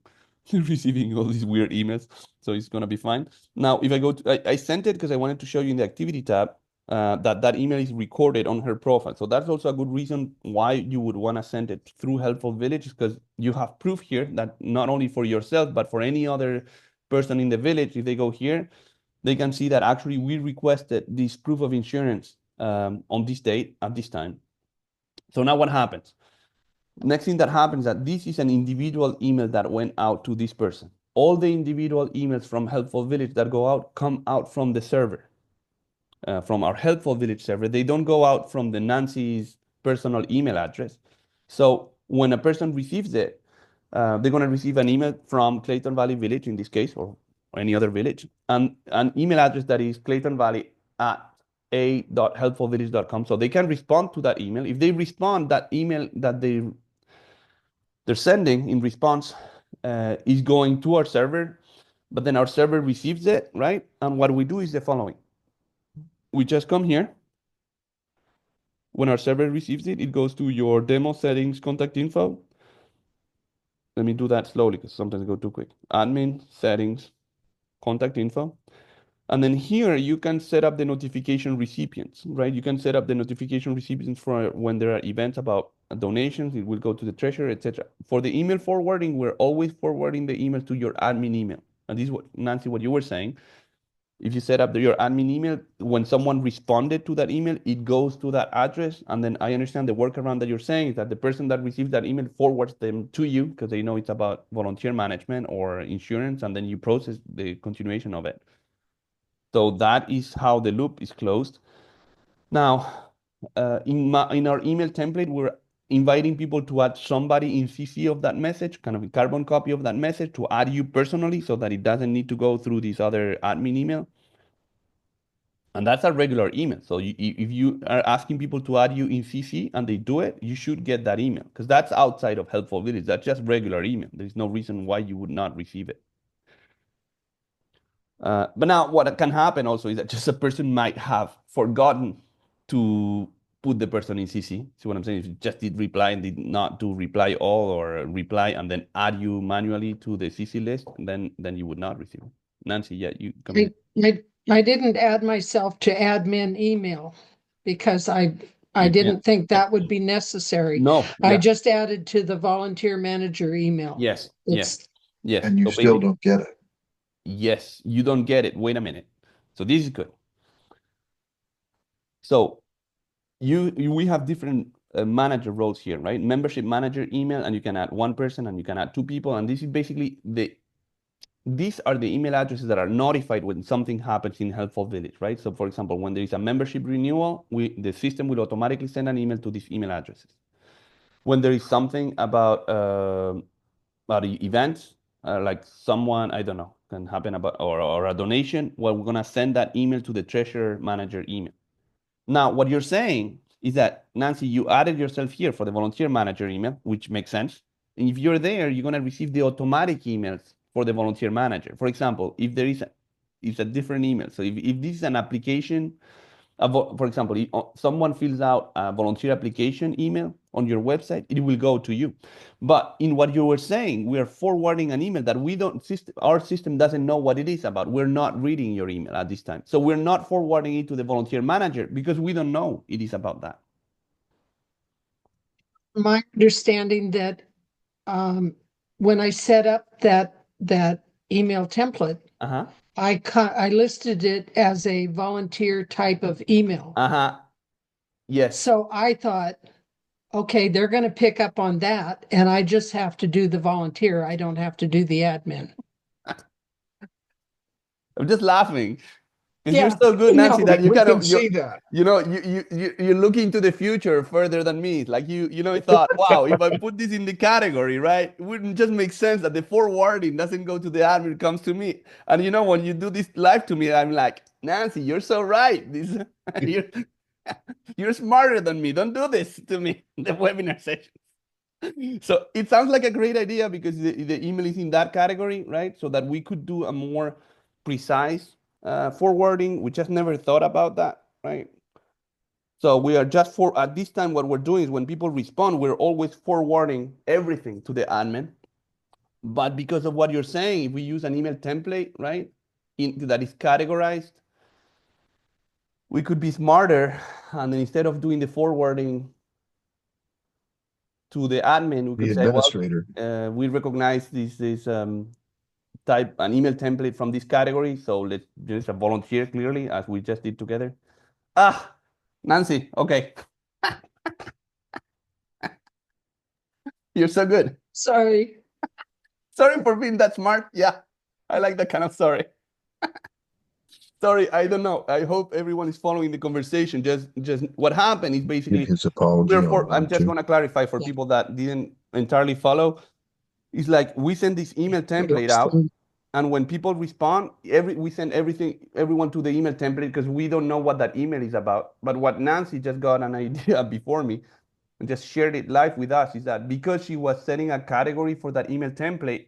receiving all these weird emails, so it's going to be fine. Now, if I go to, I sent it because I wanted to show you in the activity tab that email is recorded on her profile. So that's also a good reason why you would want to send it through Helpful Village, because you have proof here that not only for yourself, but for any other person in the village, if they go here, they can see that actually we requested this proof of insurance on this date at this time. So now what happens? Next thing that happens is that this is an individual email that went out to this person. All the individual emails from Helpful Village that go out come out from the server, from our Helpful Village server. They don't go out from the Nancy's personal email address. So when a person receives it, they're going to receive an email from Clayton Valley Village in this case, or any other village, and an email address that is claytonvalley@a.helpfulvillage.com. So they can respond to that email. If they respond, that email that they're sending in response is going to our server, but then our server receives it, right? And what we do is the following. We just come here. When our server receives it, it goes to your demo settings, contact info. Let me do that slowly because sometimes I go too quick. Admin, settings, contact info. And then here you can set up the notification recipients, right? You can set up the notification recipients for when there are events about donations. It will go to the treasurer, etc. For the email forwarding, we're always forwarding the email to your admin email. And this is what, Nancy, what you were saying. If you set up your admin email, when someone responded to that email, it goes to that address. And then I understand the workaround that you're saying is that the person that receives that email forwards them to you because they know it's about volunteer management or insurance, and then you process the continuation of it. So that is how the loop is closed. Now, in our email template, we're inviting people to add somebody in CC of that message, kind of a carbon copy of that message, to add you personally so that it doesn't need to go through this other admin email. And that's a regular email. So if you are asking people to add you in CC and they do it, you should get that email because that's outside of Helpful Village. That's just regular email. There's no reason why you would not receive it. But now what can happen also is that just a person might have forgotten to put the person in CC. See what I'm saying? If you just did reply and did not do reply all or reply and then add you manually to the CC list, then you would not receive it. Nancy, yeah, you come in. I didn't add myself to admin email because I Yeah. didn't think that would be necessary. No, I yeah. just added to the volunteer manager email. Yes, It's yes. And you So still basically, don't get it. yes, you don't get it. Wait a minute. So this is good. So we have different manager roles here, right? Membership manager email, and you can add one person and you can add two people. And this is basically these are the email addresses that are notified when something happens in Helpful Village, right? So for example, when there is a membership renewal, the system will automatically send an email to these email addresses. When there is something about events, like someone, I don't know, can happen about, or a donation, well, we're gonna send that email to the treasurer manager email. Now, what you're saying is that, Nancy, you added yourself here for the volunteer manager email, which makes sense. And if you're there, you're going to receive the automatic emails for the volunteer manager. For example, if there is it's a different email. So if this is an application, for example, if someone fills out a volunteer application email on your website, it will go to you. But in what you were saying, we are forwarding an email that our system doesn't know what it is about. We're not reading your email at this time. So we're not forwarding it to the volunteer manager because we don't know it is about that. my understanding that when I set up that email template, Uh-huh. I listed it as a volunteer type of email. Uh-huh. Yes. So I thought, okay, they're going to pick up on that, and I just have to do the volunteer. I don't have to do the admin. I'm just laughing because Yeah. you're so good, Nancy, No, that you we kind can of see that. you're looking to the future further than me. Like you thought, wow, if I put this in the category, right, it wouldn't just make sense that the forwarding doesn't go to the admin, it comes to me. And when you do this live to me, I'm like, Nancy, you're so right. You're, you're smarter than me. Don't do this to me, the webinar session. So it sounds like a great idea because the email is in that category, right? So that we could do a more precise forwarding. We just never thought about that, right? So we are just at this time, what we're doing is when people respond, we're always forwarding everything to the admin. But because of what you're saying, if we use an email template, right, that is categorized, we could be smarter. And then instead of doing the forwarding to the admin, we The could say, administrator. well, we recognize this type an email template from this category. So there's a volunteer clearly, as we just did together. Nancy, okay. You're so good. Sorry. Sorry for being that smart. Yeah, I like that kind of sorry. Sorry, I don't know. I hope everyone is following the conversation. Just what happened is basically, His apology. I'm just going to clarify for people that didn't entirely follow. It's like we send this email template out, and when people respond, we send everyone to the email template because we don't know what that email is about. But what Nancy just got an idea before me and just shared it live with us is that because she was setting a category for that email template,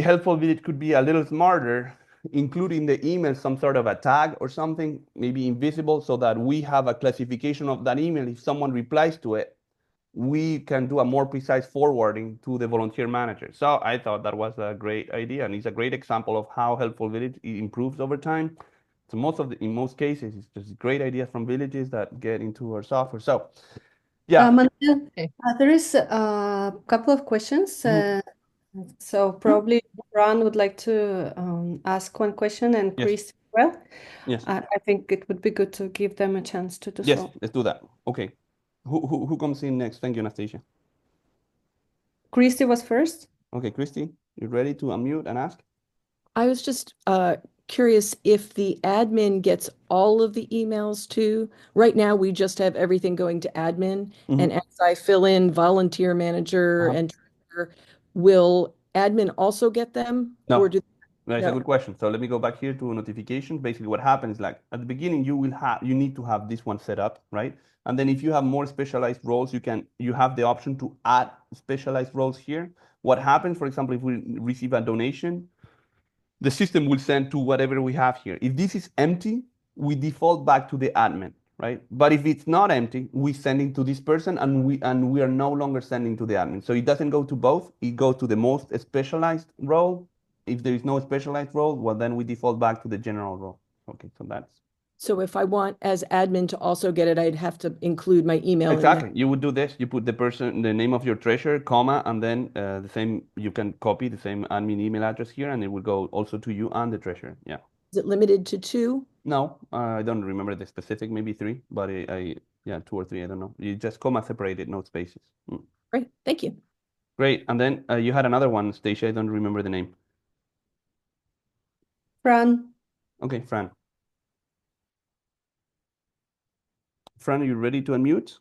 Helpful Village could be a little smarter, including the email some sort of a tag or something, maybe invisible, so that we have a classification of that email. If someone replies to it, we can do a more precise forwarding to the volunteer manager. So I thought that was a great idea, and it's a great example of how Helpful Village improves over time. So in most cases, it's just great ideas from villages that get into our software. So, yeah. Manuel, there is a couple of questions. So probably Ron would like to ask one question, and Yes. Chris as well. Yes. I think it would be good to give them a chance to do Yes, so. let's do that. Okay. Who comes in next? Thank you, Anastasia. Christy was first. Okay, Christy, you ready to unmute and ask? I was just curious if the admin gets all of the emails too. Right now, we just have everything going to admin, and as I fill in volunteer manager and treasurer, will admin also get them? No. Or do That's a good question. So let me go back here to notifications. Basically, what happens, like at the beginning, you need to have this one set up, right? And then if you have more specialized roles, you have the option to add specialized roles here. What happens, for example, if we receive a donation, the system will send to whatever we have here. If this is empty, we default back to the admin, right? But if it's not empty, we send it to this person, and we are no longer sending to the admin. So it doesn't go to both. It goes to the most specialized role. If there is no specialized role, well, then we default back to the general role. Okay, so that's So if I want as admin to also get it, I'd have to include my email in exactly. there. You would do this. You put the name of your treasurer, comma, and then the same. You can copy the same admin email address here, and it will go also to you and the treasurer. Yeah. Is it limited to 2? No, I don't remember the specific. Maybe 3, but yeah, 2 or 3. I don't know. You just comma separated, no spaces. Great, thank you. Great. And then you had another one, Stacia. I don't remember the name. Fran, Okay, Fran. Fran, are you ready to unmute?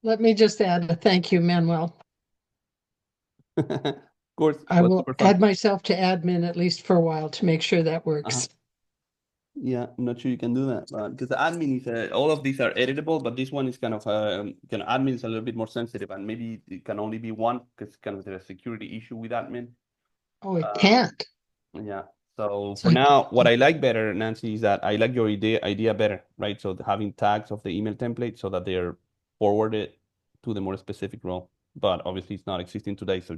Let me just add a thank you, Manuel. Of course. I Was will super fun. add myself to admin at least for a while to make sure that works. Yeah, I'm not sure you can do that because the admin is all of these are editable, but this one is kind of admin is a little bit more sensitive, and maybe it can only be one because kind of there's a security issue with admin. Oh, it can't. Yeah. So for now, what I like better, Nancy, is that I like your idea better, right? So having tags of the email template so that they're forwarded to the more specific role. But obviously, it's not existing today, so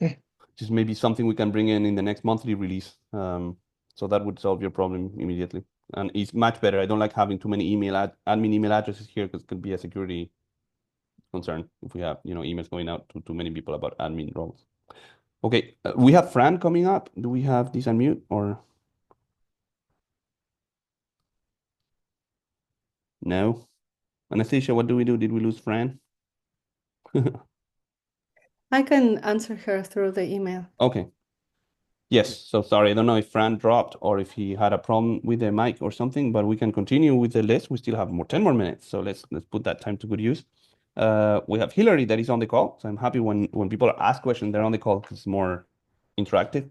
Okay. just maybe something we can bring in the next monthly release. So that would solve your problem immediately, and it's much better. I don't like having too many admin email addresses here because it could be a security concern if we have emails going out to too many people about admin roles. Okay, we have Fran coming up. Do we have this unmute or no? Anastasia, what do we do? Did we lose Fran? I can answer her through the email. Okay. Yes, so sorry. I don't know if Fran dropped or if he had a problem with the mic or something, but we can continue with the list. We still have 10 more minutes, so let's put that time to good use. We have Hillary that is on the call, so I'm happy when people ask questions, they're on the call because it's more interactive.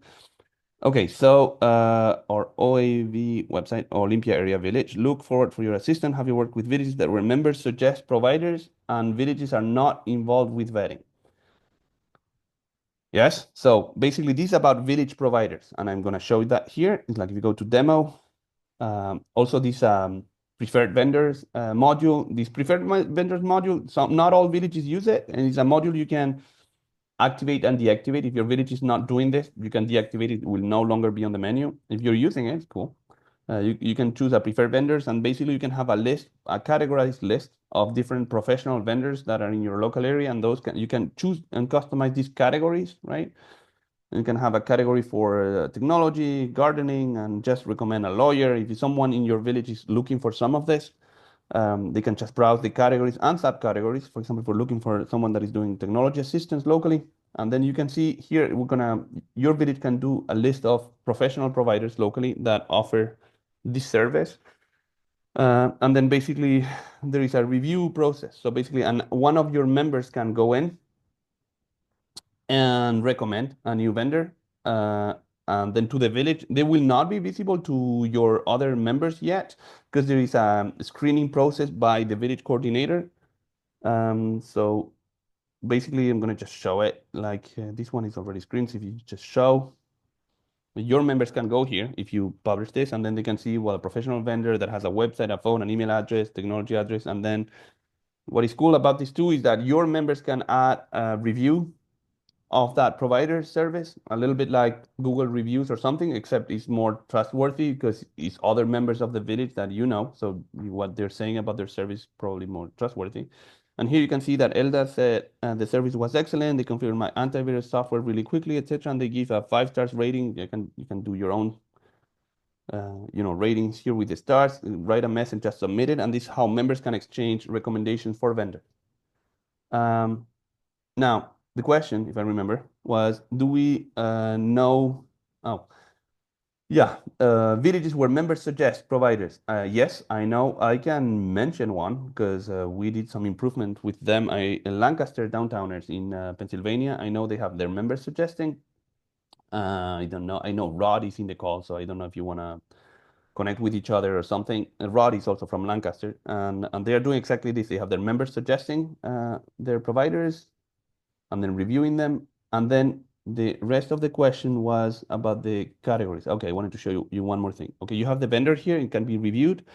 Okay, so our OAV website, Olympia Area Village, look forward for your assistance. Have you worked with villages that where members suggest providers and villages are not involved with vetting? Yes, so basically this is about village providers, and I'm going to show you that here. It's like if you go to demo, also this preferred vendors module, this preferred vendors module, not all villages use it, and it's a module you can activate and deactivate. If your village is not doing this, you can deactivate it. It will no longer be on the menu. If you're using it, it's cool. You can choose a preferred vendors, and basically you can have a list, a categorized list of different professional vendors that are in your local area, and you can choose and customize these categories, right? And you can have a category for technology, gardening, and just recommend a lawyer. If someone in your village is looking for some of this, they can just browse the categories and subcategories. For example, if we're looking for someone that is doing technology assistance locally, and then you can see here, your village can do a list of professional providers locally that offer this service. And then basically there is a review process. So basically, one of your members can go in and recommend a new vendor. And then to the village, they will not be visible to your other members yet because there is a screening process by the village coordinator. So basically, I'm going to just show it like this one is already screened. So if you just show, your members can go here if you publish this, and then they can see, well, a professional vendor that has a website, a phone, an email address, technology address. And then what is cool about this too is that your members can add a review of that provider service, a little bit like Google reviews or something, except it's more trustworthy because it's other members of the village that so what they're saying about their service probably more trustworthy. And here you can see that Elda said the service was excellent. They configured my antivirus software really quickly, etc. And they give a 5 stars rating. You can do your own ratings here with the stars. Write a message, just submit it, and this is how members can exchange recommendations for vendors. Now, the question, if I remember, was, do we know? Oh, yeah, villages where members suggest providers. Yes, I know. I can mention one because we did some improvement with them. Lancaster Downtowners in Pennsylvania, I know they have their members suggesting. I don't know. I know Rod is in the call, so I don't know if you want to connect with each other or something. And Rod is also from Lancaster, and they are doing exactly this. They have their members suggesting their providers, and then reviewing them, and then the rest of the question was about the categories. Okay, I wanted to show you one more thing. Okay, you have the vendor here, it can be reviewed,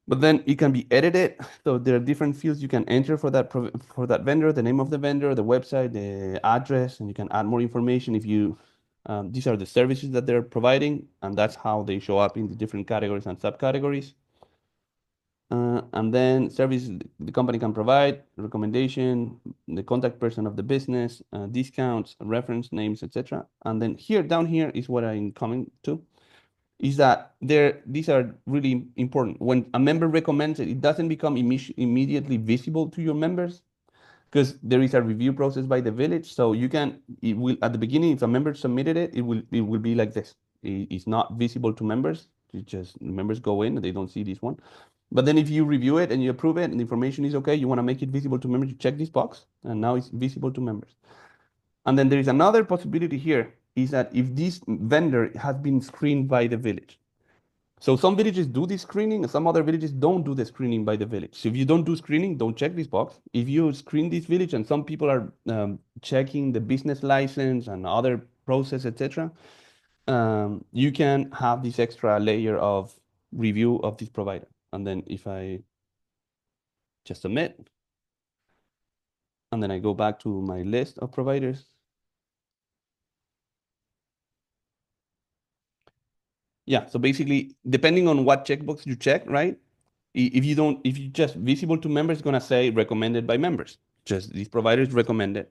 but then it can be edited. So there are different fields you can enter for that vendor, the name of the vendor, the website, the address, and you can add more information if you, these are the services that they're providing, and that's how they show up in the different categories and subcategories. And then services the company can provide, recommendation, the contact person of the business, discounts, reference names, etc. And then here, down here is what I'm coming to, is that these are really important. When a member recommends it, it doesn't become immediately visible to your members because there is a review process by the village. So it will, at the beginning, if a member submitted it, it will be like this. It's not visible to members. It just members go in and they don't see this one. But then if you review it and you approve it and the information is okay, you want to make it visible to members, you check this box, and now it's visible to members. And then there is another possibility here, is that if this vendor has been screened by the village. So some villages do this screening, and some other villages don't do the screening by the village. So if you don't do screening, don't check this box. If you screen this village and some people are checking the business license and other process, etc., you can have this extra layer of review of this provider. And then if I just submit, and then I go back to my list of providers. Yeah, so basically, depending on what checkbox you check, right? If you just visible to members, it's gonna say recommended by members. Just these providers recommended.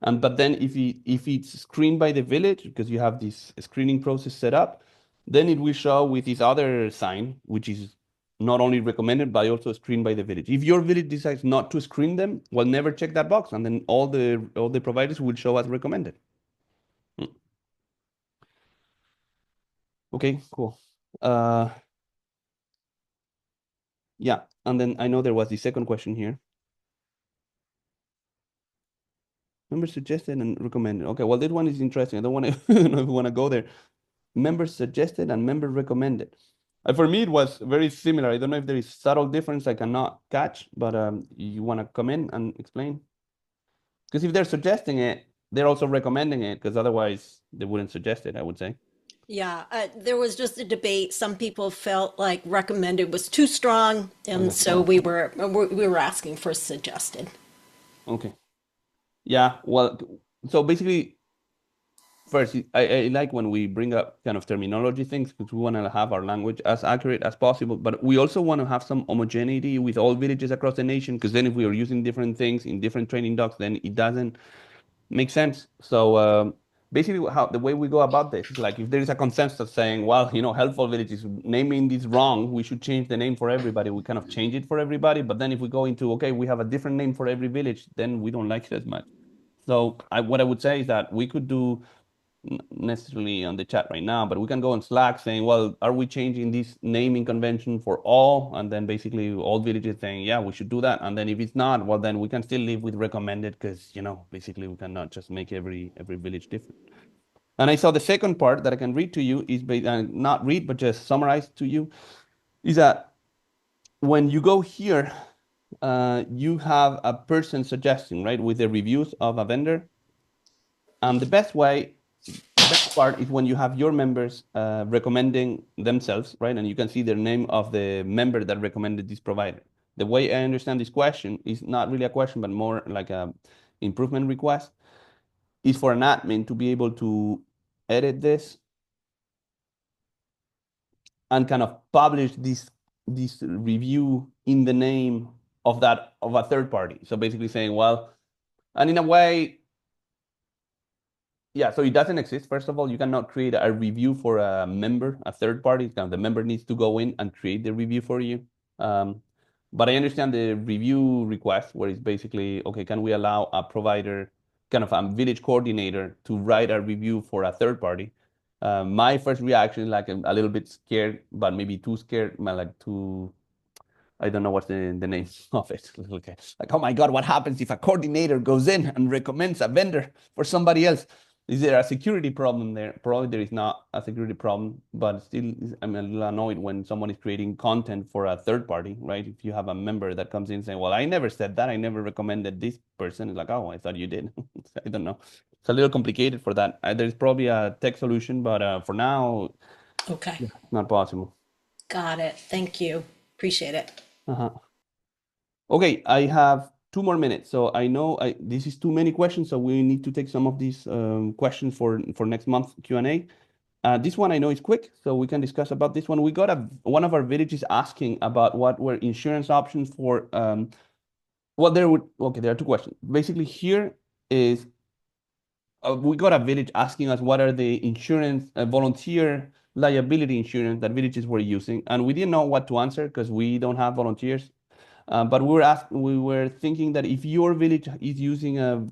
But then if it's screened by the village, because you have this screening process set up, then it will show with this other sign, which is not only recommended, but also screened by the village. If your village decides not to screen them, well, never check that box, and then all the providers will show as recommended. Okay, cool. Yeah, and then I know there was the second question here. Member suggested and recommended. Okay, well, this one is interesting. I don't want to know if we want to go there. Member suggested and member recommended. For me, it was very similar. I don't know if there is subtle difference I cannot catch, but you want to come in and explain? Because if they're suggesting it, they're also recommending it, because otherwise they wouldn't suggest it, I would say. Yeah, there was just a debate. Some people felt like recommended was too strong, and so we were asking for suggested. Okay. Yeah, well, so basically, first, I like when we bring up kind of terminology things because we want to have our language as accurate as possible, but we also want to have some homogeneity with all villages across the nation, because then if we are using different things in different training docs, then it doesn't make sense. So basically, the way we go about this is like if there is a consensus saying, well, Helpful Village is naming this wrong, we should change the name for everybody. We kind of change it for everybody, but then if we go into, okay, we have a different name for every village, then we don't like it as much. So what I would say is that we could do necessarily on the chat right now, but we can go on Slack saying, well, are we changing this naming convention for all? And then basically all villages saying, yeah, we should do that. And then if it's not, well, then we can still live with recommended, because, basically we cannot just make every village different. And I saw the second part that I can read to you is not read, but just summarize to you, is that when you go here, you have a person suggesting, right, with the reviews of a vendor. And the best part is when you have your members recommending themselves, right? And you can see the name of the member that recommended this provider. The way I understand this question is not really a question, but more like a improvement request, is for an admin to be able to edit this and kind of publish this review in the name of a third party. So basically saying, well, and in a way, yeah, so it doesn't exist. First of all, you cannot create a review for a member, a third party. The member needs to go in and create the review for you. But I understand the review request, where it's basically, okay, can we allow a provider, kind of a village coordinator, to write a review for a third party? My first reaction is like a little bit scared, but maybe too scared, like too, I don't know what's the name of it. Okay. Like, oh my God, what happens if a coordinator goes in and recommends a vendor for somebody else? Is there a security problem there? Probably there is not a security problem, but still, I'm a little annoyed when someone is creating content for a third party, right? If you have a member that comes in saying, well, I never said that, I never recommended this person. It's like, oh, I thought you did. I don't know. It's a little complicated for that. There's probably a tech solution, but for now, Okay, it's not possible. got it. Thank you. Appreciate it. Uh-huh. Okay, I have 2 more minutes. So I know this is too many questions, so we need to take some of these questions for next month Q&A. This one I know is quick, so we can discuss about this one. We got one of our villages asking about what were insurance options for there are two questions. Basically, here is we got a village asking us what are the insurance volunteer liability insurance that villages were using, and we didn't know what to answer because we don't have volunteers. But we were thinking that if your village is using a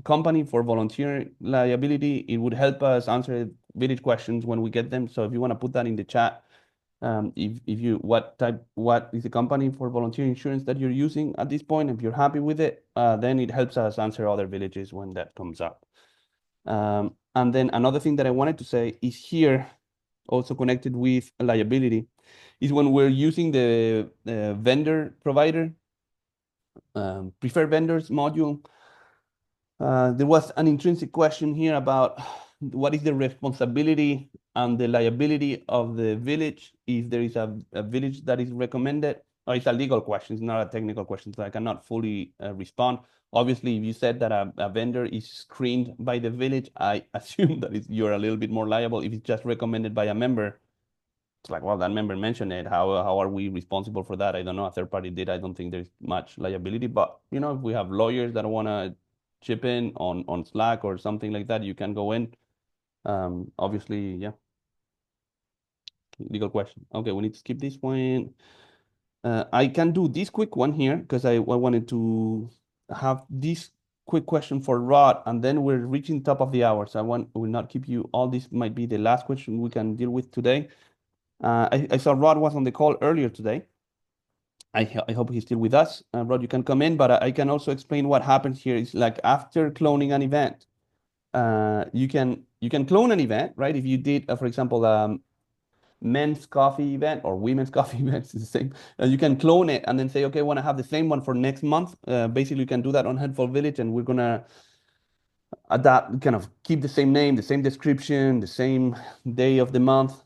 company for volunteer liability, it would help us answer village questions when we get them. So if you want to put that in the chat, if you what is the company for volunteer insurance that you're using at this point? If you're happy with it, then it helps us answer other villages when that comes up. And then another thing that I wanted to say is here, also connected with liability, is when we're using the vendor provider preferred vendors module. There was an intrinsic question here about what is the responsibility and the liability of the village if there is a village that is recommended. Or it's a legal question, it's not a technical question, so I cannot fully respond. Obviously, if you said that a vendor is screened by the village, I assume that you're a little bit more liable. If it's just recommended by a member, it's like, well, that member mentioned it. How are we responsible for that? I don't know. A third party did. I don't think there's much liability. But if we have lawyers that want to chip in on Slack or something like that, you can go in. Obviously, yeah. Legal question. Okay, we need to skip this one. I can do this quick one here because I wanted to have this quick question for Rod, and then we're reaching top of the hour. So will not keep you all. This might be the last question we can deal with today. I saw Rod was on the call earlier today. I hope he's still with us. Rod, you can come in, but I can also explain what happens here. It's like after cloning an event, you can clone an event, right? If you did, for example, men's coffee event or women's coffee event, it's the same. You can clone it and then say, okay, I want to have the same one for next month. Basically, you can do that on Headful Village, and we're gonna adapt, kind of keep the same name, the same description, the same day of the month,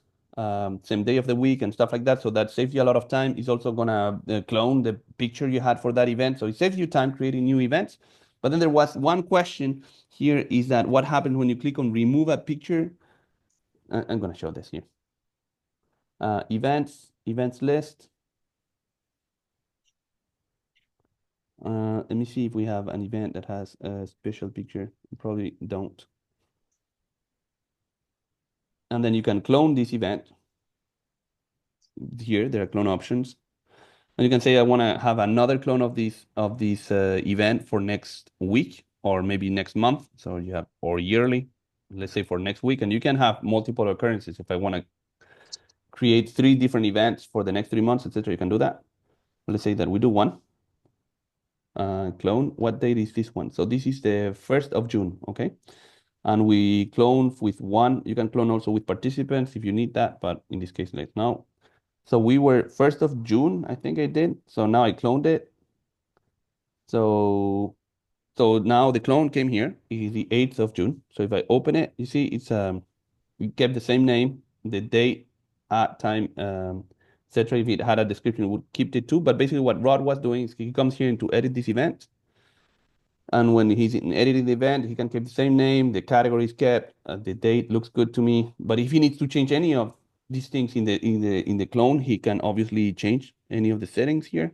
same day of the week and stuff like that. So that saves you a lot of time. It's also gonna clone the picture you had for that event. So it saves you time creating new events. But then there was one question here is that what happens when you click on remove a picture? I'm gonna show this here. Events list. Let me see if we have an event that has a special picture. We probably don't. And then you can clone this event. Here, there are clone options. And you can say, I want to have another clone of this event for next week or maybe next month. So you have, or yearly, let's say for next week. And you can have multiple occurrences. If I want to create 3 different events for the next 3 months, etc., you can do that. Let's say that we do one. Clone, what date is this one? So this is the 1st of June, okay? And we clone with one. You can clone also with participants if you need that, but in this case, let's now. So we were 1st of June, I think I did. So now I cloned it. So now the clone came here. It is the 8th of June. So if I open it, you see it's we kept the same name, the date, time, etc. If it had a description, we would keep it too. But basically what Rod was doing is he comes here to edit this event. And when he's in editing the event, he can keep the same name, the category is kept, the date looks good to me. But if he needs to change any of these things in the clone, he can obviously change any of the settings here.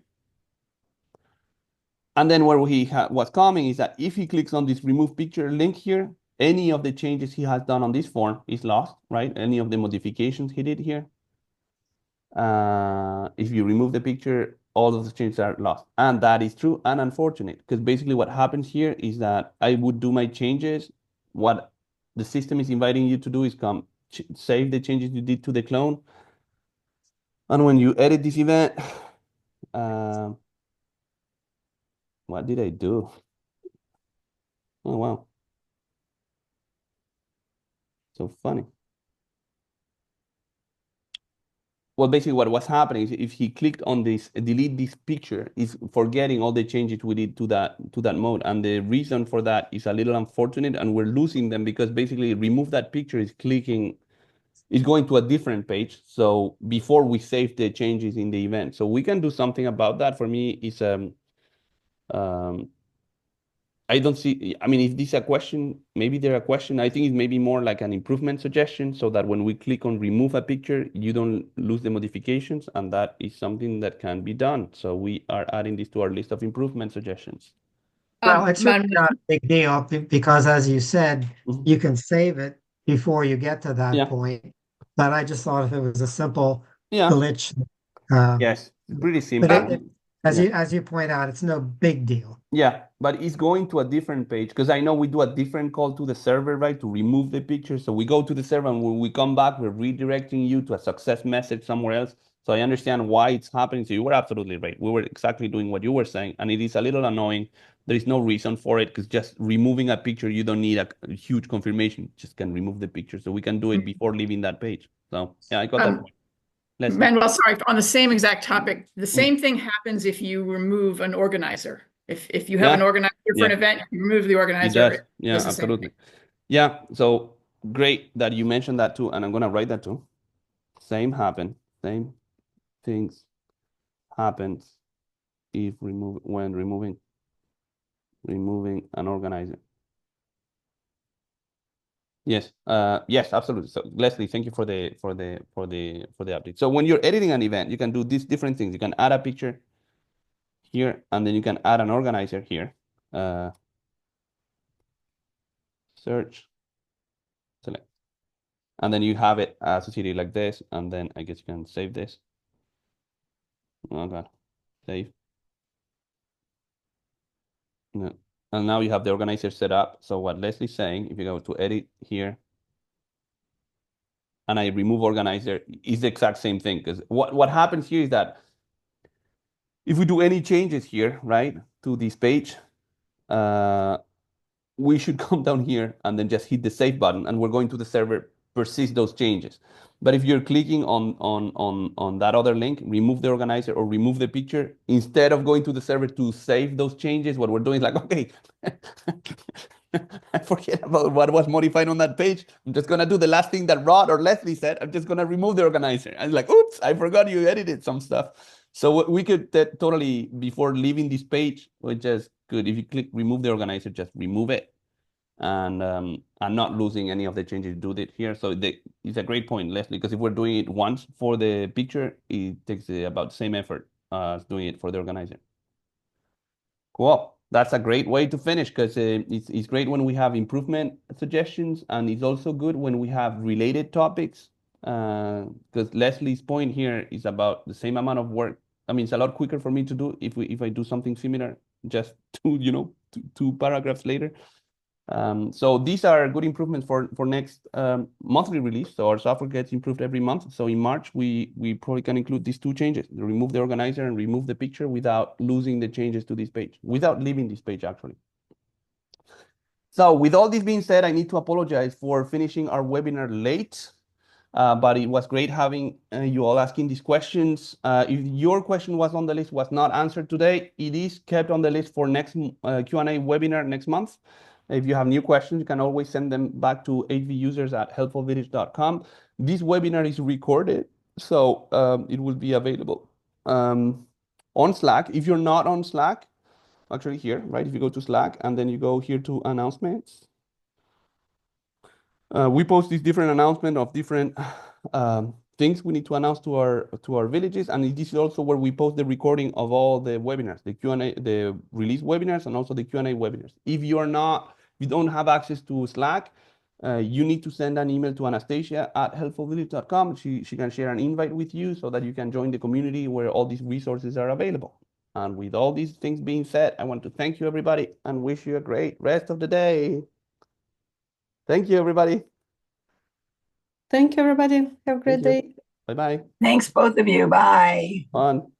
And then where what's coming is that if he clicks on this remove picture link here, any of the changes he has done on this form is lost, right? Any of the modifications he did here. If you remove the picture, all of the changes are lost. And that is true and unfortunate, because basically what happens here is that I would do my changes. What the system is inviting you to do is come save the changes you did to the clone. And when you edit this event, what did I do? Oh, wow. So funny. Well, basically what was happening is if he clicked on this, delete this picture, is forgetting all the changes we did to that mode. And the reason for that is a little unfortunate, and we're losing them because basically remove that picture is going to a different page. So before we save the changes in the event. So we can do something about that. For me, is I don't see, I mean, if this is a question, maybe there a question, I think it's maybe more like an improvement suggestion so that when we click on remove a picture, you don't lose the modifications, and that is something that can be done. So we are adding this to our list of improvement suggestions. Well, it's really Manuel, not a big deal because, as you said, Mhm. you can save it before you get to that Yeah, point. But I just thought if it was a simple yeah, glitch, uh, yes, pretty but simple. Yeah. as you point out, it's no big deal. Yeah, but it's going to a different page because I know we do a different call to the server, right, to remove the picture. So we go to the server, and when we come back, we're redirecting you to a success message somewhere else. So I understand why it's happening. So you were absolutely right. We were exactly doing what you were saying, and it is a little annoying. There is no reason for it because just removing a picture, you don't need a huge confirmation. Just can remove the picture. So we can do it before leaving that page. So yeah, I got that point. Leslie. Manuel, sorry, on the same exact topic, the same thing happens if you remove an organizer. If you have an Yeah, organizer for an yeah, event, you remove the it organizer, does. it Yeah, does the same absolutely. thing. Yeah, so great that you mentioned that too, and I'm gonna write that too. Same things happens if removing an organizer. Yes, yes, absolutely. So Leslie, thank you for the update. So when you're editing an event, you can do these different things. You can add a picture here, and then you can add an organizer here. Search, select, and then you have it associated like this, and then I guess you can save this. Oh God, save. No. And now you have the organizer set up. So what Leslie's saying, if you go to edit here, and I remove organizer, is the exact same thing. Because what happens here is that if we do any changes here, right, to this page, we should come down here and then just hit the save button, and we're going to the server, persist those changes. But if you're clicking on that other link, remove the organizer or remove the picture, instead of going to the server to save those changes, what we're doing is like, okay, I forget about what was modified on that page. I'm just gonna do the last thing that Rod or Leslie said. I'm just gonna remove the organizer. I'm like, oops, I forgot you edited some stuff. So we could totally, before leaving this page, we just could, if you click remove the organizer, just remove it, and not losing any of the changes do it here. So it's a great point, Leslie, because if we're doing it once for the picture, it takes about the same effort as doing it for the organizer. Cool. That's a great way to finish because it's great when we have improvement suggestions, and it's also good when we have related topics. Because Leslie's point here is about the same amount of work. I mean, it's a lot quicker for me to do if I do something similar, just two paragraphs later. So these are good improvements for next monthly release. So our software gets improved every month. So in March, we probably can include these two changes: remove the organizer and remove the picture without losing the changes to this page, without leaving this page actually. So with all this being said, I need to apologize for finishing our webinar late. But it was great having you all asking these questions. If your question was on the list, was not answered today, it is kept on the list for next Q&A webinar next month. If you have new questions, you can always send them back to hvusers@helpfulvillage.com. This webinar is recorded, so it will be available on Slack. If you're not on Slack, actually here, right? If you go to Slack and then you go here to announcements, we post these different announcements of different things we need to announce to our villages, and this is also where we post the recording of all the webinars, the Q&A, the release webinars, and also the Q&A webinars. If you don't have access to Slack, you need to send an email to Anastasia@helpfulvillage.com. She can share an invite with you so that you can join the community where all these resources are available. And with all these things being said, I want to thank you, everybody, and wish you a great rest of the day. Thank you, everybody. Thank you, everybody. Have a great day. Bye-bye. Thanks, both of you. Bye. On.